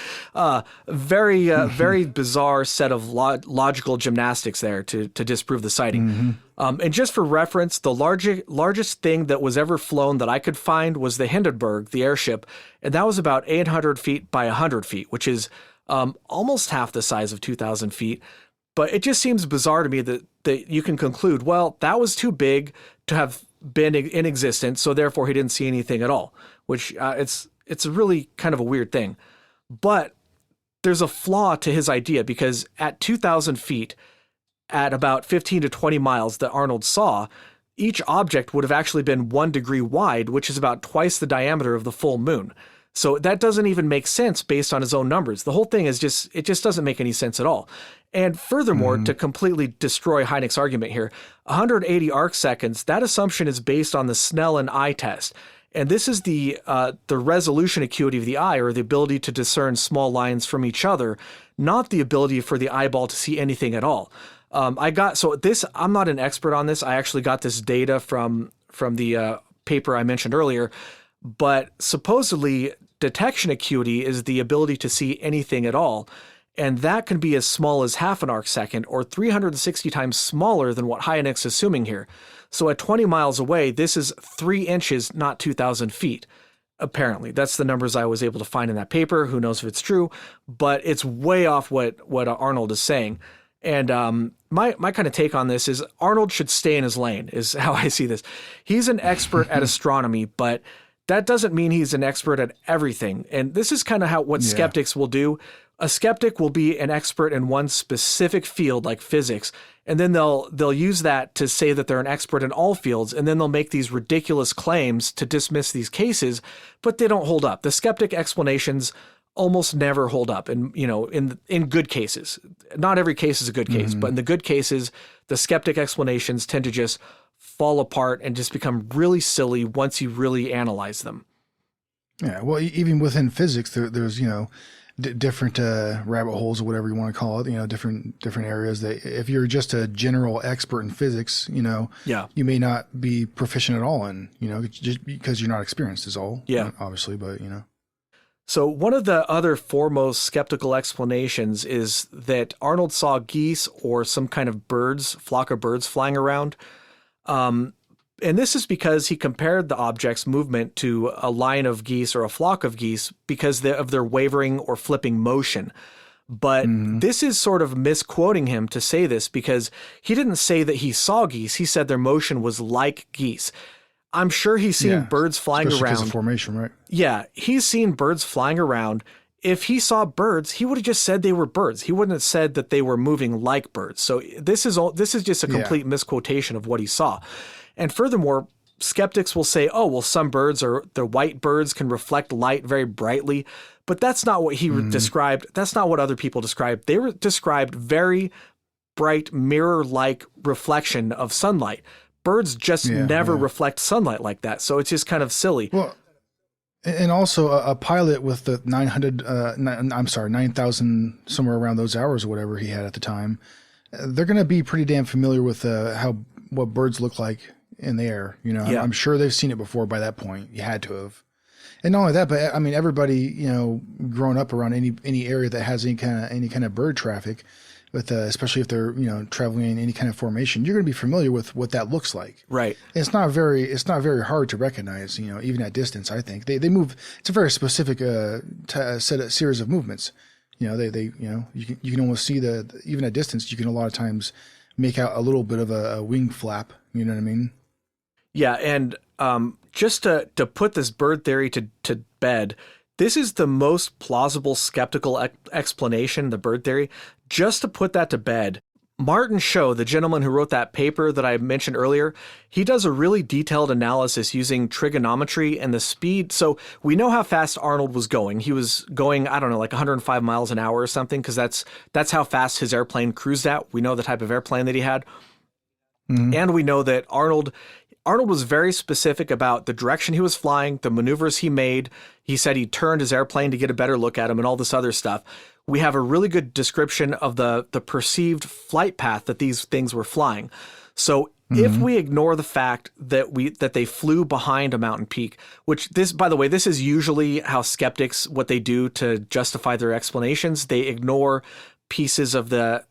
very bizarre set of logical gymnastics there to disprove the sighting. And just for reference, the largest thing that was ever flown that I could find was the Hindenburg, the airship, and that was about 800 feet by 100 feet, which is almost half the size of 2,000 feet. But it just seems bizarre to me that you can conclude, well, that was too big to have been in existence, so therefore he didn't see anything at all, which it's a really kind of a weird thing. But there's a flaw to his idea, because at 2,000 feet, at about 15 to 20 miles that Arnold saw, each object would have actually been 1 degree wide, which is about twice the diameter of the full moon. So that doesn't even make sense based on his own numbers. The whole thing is it just doesn't make any sense at all. And furthermore, to completely destroy Hynek's argument here, 180 arc seconds, that assumption is based on the Snell and eye test. And this is the resolution acuity of the eye, or the ability to discern small lines from each other, not the ability for the eyeball to see anything at all. I'm not an expert on this. I actually got this data from the paper I mentioned earlier, but supposedly detection acuity is the ability to see anything at all. And that can be as small as half an arc second, or 360 times smaller than what Hynek's assuming here. So at 20 miles away, this is 3 inches, not 2,000 feet. Apparently, that's the numbers I was able to find in that paper. Who knows if it's true, but it's way off what Arnold is saying. And my kind of take on this is Arnold should stay in his lane, is how I see this. He's an expert at astronomy, but that doesn't mean he's an expert at everything. And this is kind of what skeptics will do. A skeptic will be an expert in one specific field, like physics, and then they'll use that to say that they're an expert in all fields, and then they'll make these ridiculous claims to dismiss these cases, but they don't hold up. The skeptic explanations almost never hold up, and in good cases. Not every case is a good case, but in the good cases, the skeptic explanations tend to just fall apart and just become really silly once you really analyze them. Yeah, well, even within physics, there's different rabbit holes, or whatever you want to call it. Different areas that if you're just a general expert in physics, you may not be proficient at all in, just because you're not experienced is all. Yeah, obviously, but So one of the other foremost skeptical explanations is that Arnold saw geese or some kind of flock of birds flying around. And this is because he compared the object's movement to a line of geese or a flock of geese because of their wavering or flipping motion. But this is sort of misquoting him to say this, because he didn't say that he saw geese. He said their motion was like geese. I'm sure he's seen birds flying around. Because of formation, right? Yeah, he's seen birds flying around. If he saw birds, he would have just said they were birds. He wouldn't have said that they were moving like birds. So this is just a complete misquotation of what he saw. And furthermore, skeptics will say, oh, well, some birds, the white birds, can reflect light very brightly. But that's not what he described. That's not what other people described. They described very bright mirror-like reflection of sunlight. Birds just never reflect sunlight like that. So it's just kind of silly. Well, and also a pilot with the 9,000, somewhere around those hours or whatever he had at the time, they're going to be pretty damn familiar with what birds look like in the air. You know, Yeah. I'm sure they've seen it before by that point. You had to have. And not only that, but I mean, everybody, you know, growing up around any area that has any kind of bird traffic, with especially if they're, you know, traveling in any kind of formation, you're going to be familiar with what that looks like. Right. And it's not very hard to recognize, you know, even at distance. I think they move. It's a very specific series of movements. You know, they you know, you can almost see even at distance, you can a lot of times make out a little bit of a wing flap. You know what I mean? Yeah, and just to put this bird theory to bed, this is the most plausible skeptical explanation, the bird theory. Just to put that to bed, Martin Shaw, the gentleman who wrote that paper that I mentioned earlier, he does a really detailed analysis using trigonometry and the speed. So we know how fast Arnold was going. He was going, I don't know, like 105 miles an hour or something, because that's how fast his airplane cruised at. We know the type of airplane that he had. Mm-hmm. And we know that Arnold was very specific about the direction he was flying, the maneuvers he made. He said he turned his airplane to get a better look at him and all this other stuff. We have a really good description of the perceived flight path that these things were flying. So if we ignore the fact that they flew behind a mountain peak, which this, by the way, this is usually how skeptics, what they do to justify their explanations. They ignore pieces of the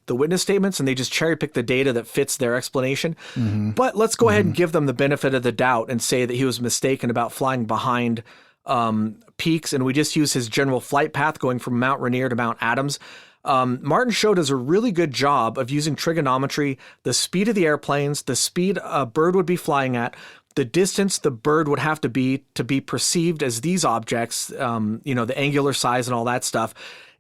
witness statements, and they just cherry pick the data that fits their explanation. Mm-hmm. But let's go ahead and give them the benefit of the doubt and say that he was mistaken about flying behind peaks, and we just use his general flight path going from Mount Rainier to Mount Adams. Martin Shaw does a really good job of using trigonometry, the speed of the airplanes, the speed a bird would be flying at, the distance the bird would have to be perceived as these objects, you know, the angular size and all that stuff.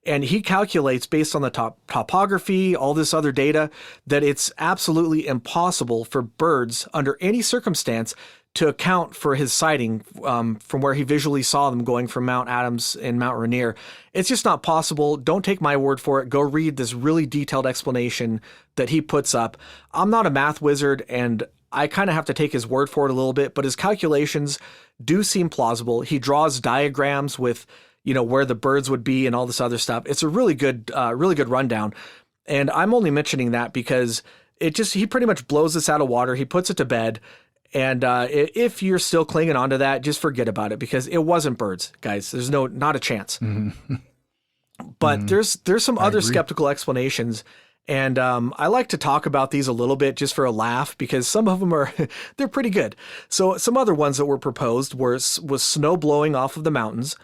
And he calculates based on the topography, all this other data, that it's absolutely impossible for birds under any circumstance to account for his sighting from where he visually saw them going from Mount Adams and Mount Rainier. It's just not possible. Don't take my word for it. Go read this really detailed explanation that he puts up. I'm not a math wizard, and I kind of have to take his word for it a little bit, but his calculations do seem plausible. He draws diagrams with, you know, where the birds would be and all this other stuff. It's a really good rundown. And I'm only mentioning that because he pretty much blows this out of water. He puts it to bed. And if you're still clinging onto that, just forget about it, because it wasn't birds, guys. There's not a chance. Mm-hmm. But there's some other skeptical explanations. And I like to talk about these a little bit just for a laugh, because some of them they're pretty good. So some other ones that were proposed was snow blowing off of the mountains,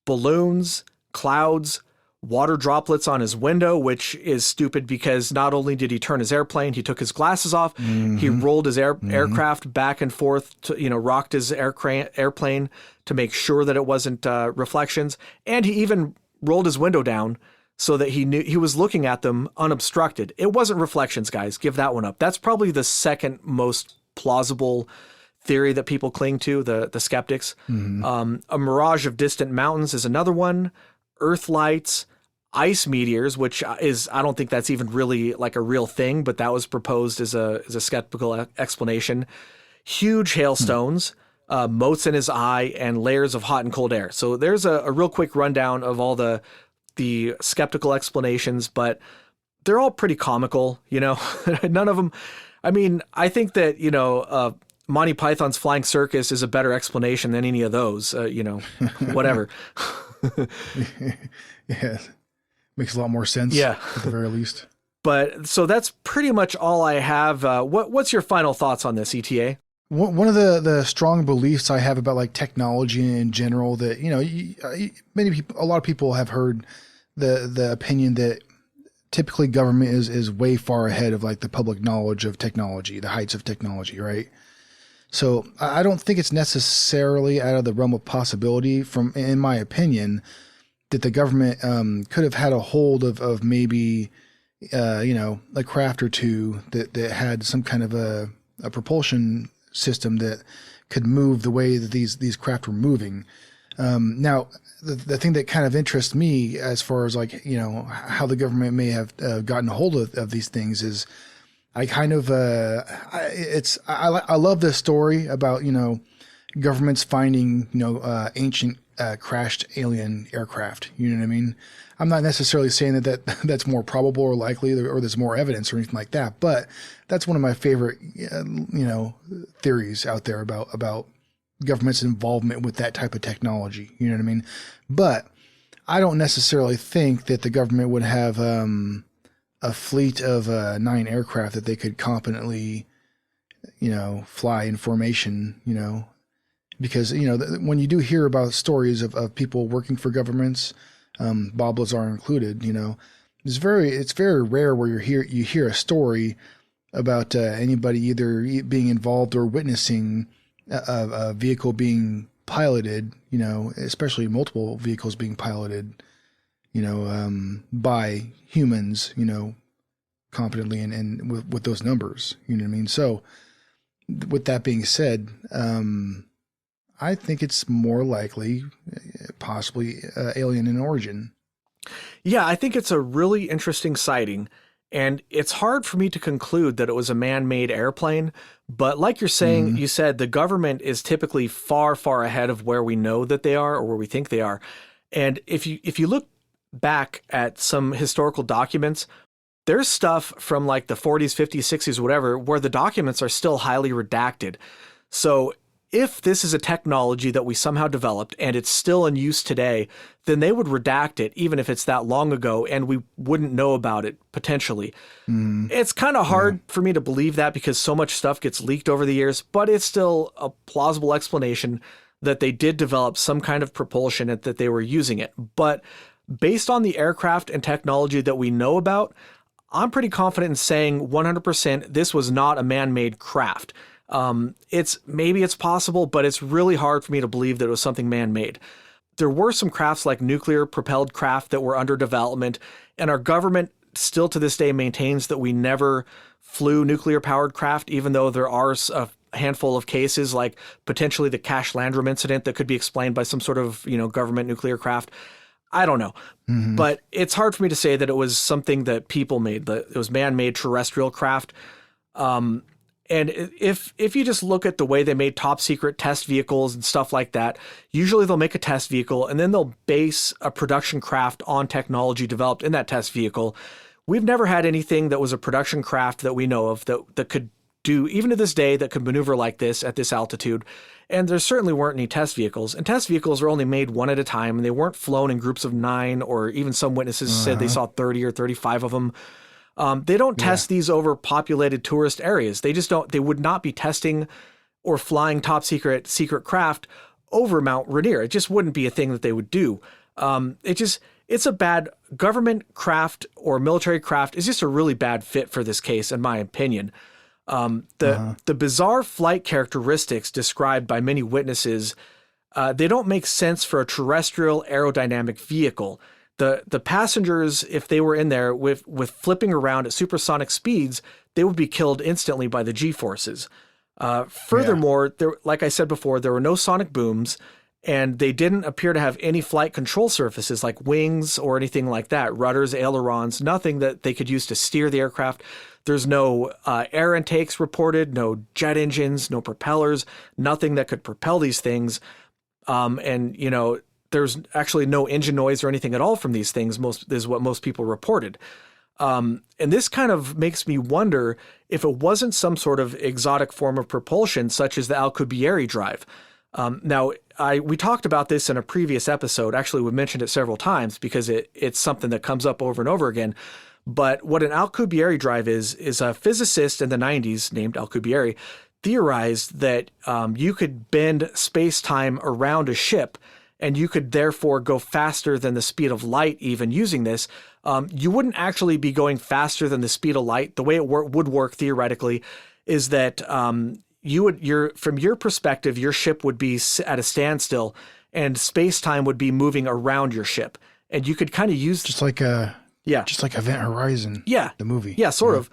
balloons, clouds, water droplets on his window, which is stupid because not only did he turn his airplane, he took his glasses off, he rolled his aircraft back and forth, to, you know, rocked his airplane to make sure that it wasn't reflections, and he even rolled his window down so that he knew he was looking at them unobstructed. It wasn't reflections, guys. Give that one up. That's probably the second most plausible theory that people cling to, the skeptics. Mm-hmm. A mirage of distant mountains is another one. Earth lights, ice meteors, which is, I don't think that's even really like a real thing, but that was proposed as a skeptical explanation. Huge hailstones, motes in his eye, and layers of hot and cold air. So there's a real quick rundown of all the skeptical explanations, but they're all pretty comical, you know. None of them, I mean, I think that, you know, Monty Python's Flying Circus is a better explanation than any of those, you know, whatever. Yeah, makes a lot more sense. Yeah, at the very least. But so that's pretty much all I have. What's your final thoughts on this, ETA? One of the strong beliefs I have about like technology in general, that, you know, a lot of people have heard the opinion that typically government is way far ahead of like the public knowledge of technology, the heights of technology, right? So I don't think it's necessarily out of the realm of possibility, in my opinion, that the government could have had a hold of maybe, you know, a craft or two that had some kind of a propulsion system that could move the way that these craft were moving. Now, the thing that kind of interests me as far as like, you know, how the government may have gotten a hold of these things is, I kind of, I love this story about, you know, governments finding, you know, crashed alien aircraft. You know what I mean? I'm not necessarily saying that's more probable or likely, or there's more evidence or anything like that, but that's one of my favorite, theories out there about government's involvement with that type of technology. You know what I mean? But I don't necessarily think that the government would have a fleet of 9 aircraft that they could competently, fly in formation, because, when you do hear about stories of people working for governments, Bob Lazar included, it's very rare where you hear a story about anybody either being involved or witnessing a vehicle being piloted, especially multiple vehicles being piloted, by humans, competently and with those numbers, you know what I mean? So with that being said, I think it's more likely, possibly alien in origin. Yeah, I think it's a really interesting sighting, and it's hard for me to conclude that it was a man-made airplane. But like you're saying, you said the government is typically far, far ahead of where we know that they are or where we think they are. And if you look back at some historical documents, there's stuff from like the 40s, 50s, 60s, whatever, where the documents are still highly redacted. So if this is a technology that we somehow developed and it's still in use today, then they would redact it even if it's that long ago and we wouldn't know about it potentially. It's kind of hard for me to believe that because so much stuff gets leaked over the years, but it's still a plausible explanation that they did develop some kind of propulsion and that they were using it. But based on the aircraft and technology that we know about, I'm pretty confident in saying 100% this was not a man-made craft. Maybe it's possible, but it's really hard for me to believe that it was something man-made. There were some crafts like nuclear propelled craft that were under development, and our government still to this day maintains that we never flew nuclear powered craft, even though there are a handful of cases like potentially the Cash Landrum incident that could be explained by some sort of, government nuclear craft. I don't know, but it's hard for me to say that it was something that people made, that it was man-made terrestrial craft. And if you just look at the way they made top secret test vehicles and stuff like that, usually they'll make a test vehicle and then they'll base a production craft on technology developed in that test vehicle. We've never had anything that was a production craft that we know of that could do, even to this day, that could maneuver like this at this altitude. And there certainly weren't any test vehicles. And test vehicles are only made one at a time, and they weren't flown in groups of 9, or even some witnesses said they saw 30 or 35 of them. They don't test these over populated tourist areas. They would not be testing or flying top secret craft over Mount Rainier. It just wouldn't be a thing that they would do. It's a bad government craft or military craft is just a really bad fit for this case, in my opinion. The bizarre flight characteristics described by many witnesses, they don't make sense for a terrestrial aerodynamic vehicle. The passengers, if they were in there with flipping around at supersonic speeds, they would be killed instantly by the G-forces. Furthermore, like I said before, there were no sonic booms, and they didn't appear to have any flight control surfaces like wings or anything like that, rudders, ailerons, nothing that they could use to steer the aircraft. There's no air intakes reported, no jet engines, no propellers, nothing that could propel these things. There's actually no engine noise or anything at all from these things, is what most people reported. And this kind of makes me wonder if it wasn't some sort of exotic form of propulsion, such as the Alcubierre drive. We talked about this in a previous episode. Actually, we mentioned it several times because it's something that comes up over and over again. But what an Alcubierre drive is a physicist in the 90s named Alcubierre theorized that you could bend space-time around a ship, and you could therefore go faster than the speed of light even using this. You wouldn't actually be going faster than the speed of light. The way it would work theoretically is that from your perspective, your ship would be at a standstill and space-time would be moving around your ship. And you could kind of use... Just like Event Horizon. Yeah. The movie. Yeah, sort of.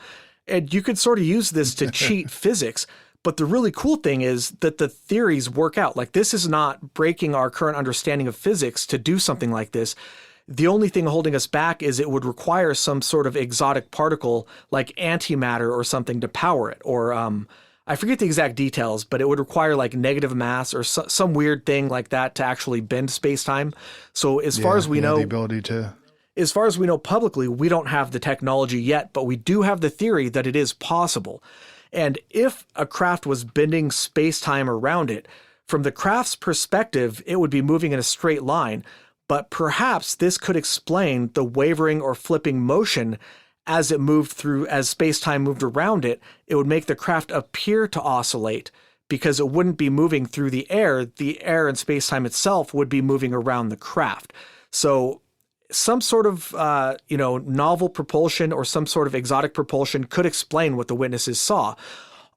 And you could sort of use this to cheat physics. But the really cool thing is that the theories work out. Like, this is not breaking our current understanding of physics to do something like this. The only thing holding us back is it would require some sort of exotic particle like antimatter or something to power it, or I forget the exact details, but it would require like negative mass or some weird thing like that to actually bend space-time. So as far as we know, the ability to. As far as we know publicly, we don't have the technology yet, but we do have the theory that it is possible. And if a craft was bending space-time around it, from the craft's perspective, it would be moving in a straight line. But perhaps this could explain the wavering or flipping motion as it moved through, as space-time moved around it. It would make the craft appear to oscillate because it wouldn't be moving through the air. The air and space-time itself would be moving around the craft. So some sort of, novel propulsion or some sort of exotic propulsion could explain what the witnesses saw.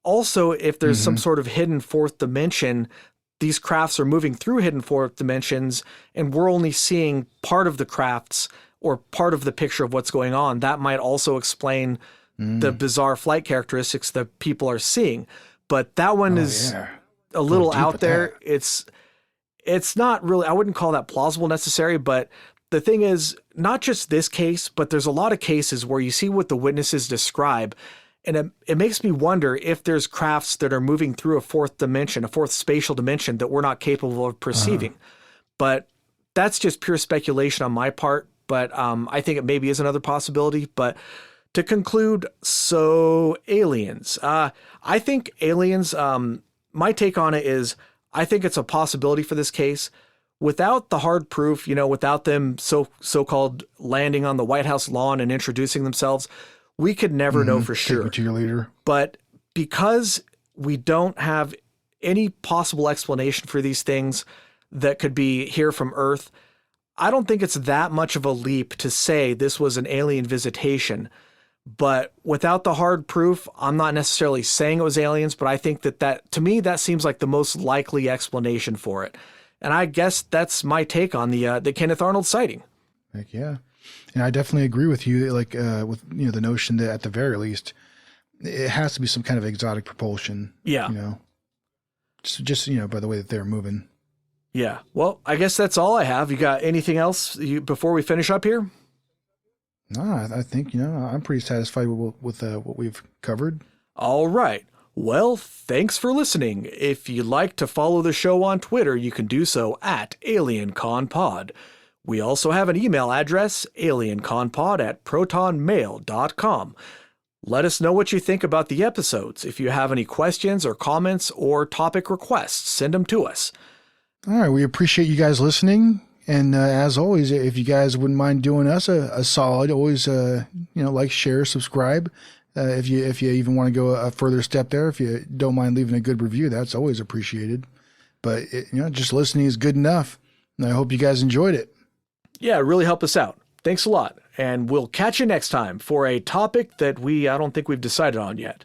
Also, if there's some sort of hidden fourth dimension, these crafts are moving through hidden fourth dimensions, and we're only seeing part of the crafts or part of the picture of what's going on. That might also explain the bizarre flight characteristics that people are seeing. But that one is a little out there. It's not really, I wouldn't call that plausible necessarily, but the thing is, not just this case, but there's a lot of cases where you see what the witnesses describe, and it makes me wonder if there's crafts that are moving through a fourth dimension, a fourth spatial dimension that we're not capable of perceiving. But that's just pure speculation on my part. But I think it maybe is another possibility. But to conclude, so aliens. I think aliens, my take on it is, I think it's a possibility for this case. Without the hard proof, without them so-called landing on the White House lawn and introducing themselves, we could never know for sure. To your leader. But because we don't have any possible explanation for these things that could be here from Earth, I don't think it's that much of a leap to say this was an alien visitation. But without the hard proof, I'm not necessarily saying it was aliens, but I think that to me, that sees like the most likely explanation for it. And I guess that's my take on the Kenneth Arnold sighting. Heck yeah. And I definitely agree with you, with the notion that at the very least, it has to be some kind of exotic propulsion. Yeah. Just by the way that they're moving. Yeah. Well, I guess that's all I have. You got anything else before we finish up here? No, I think, I'm pretty satisfied with what we've covered. All right. Well, thanks for listening. If you'd like to follow the show on Twitter, you can do so at AlienConPod. We also have an email address, alienconpod@protonmail.com. Let us know what you think about the episodes. If you have any questions or comments or topic requests, send them to us. All right. We appreciate you guys listening. And as always, if you guys wouldn't mind doing us a solid, always, like, share, subscribe. If you even want to go a further step there, if you don't mind leaving a good review, that's always appreciated. But, just listening is good enough. And I hope you guys enjoyed it. Yeah, really help us out. Thanks a lot. And we'll catch you next time for a topic that I don't think we've decided on yet.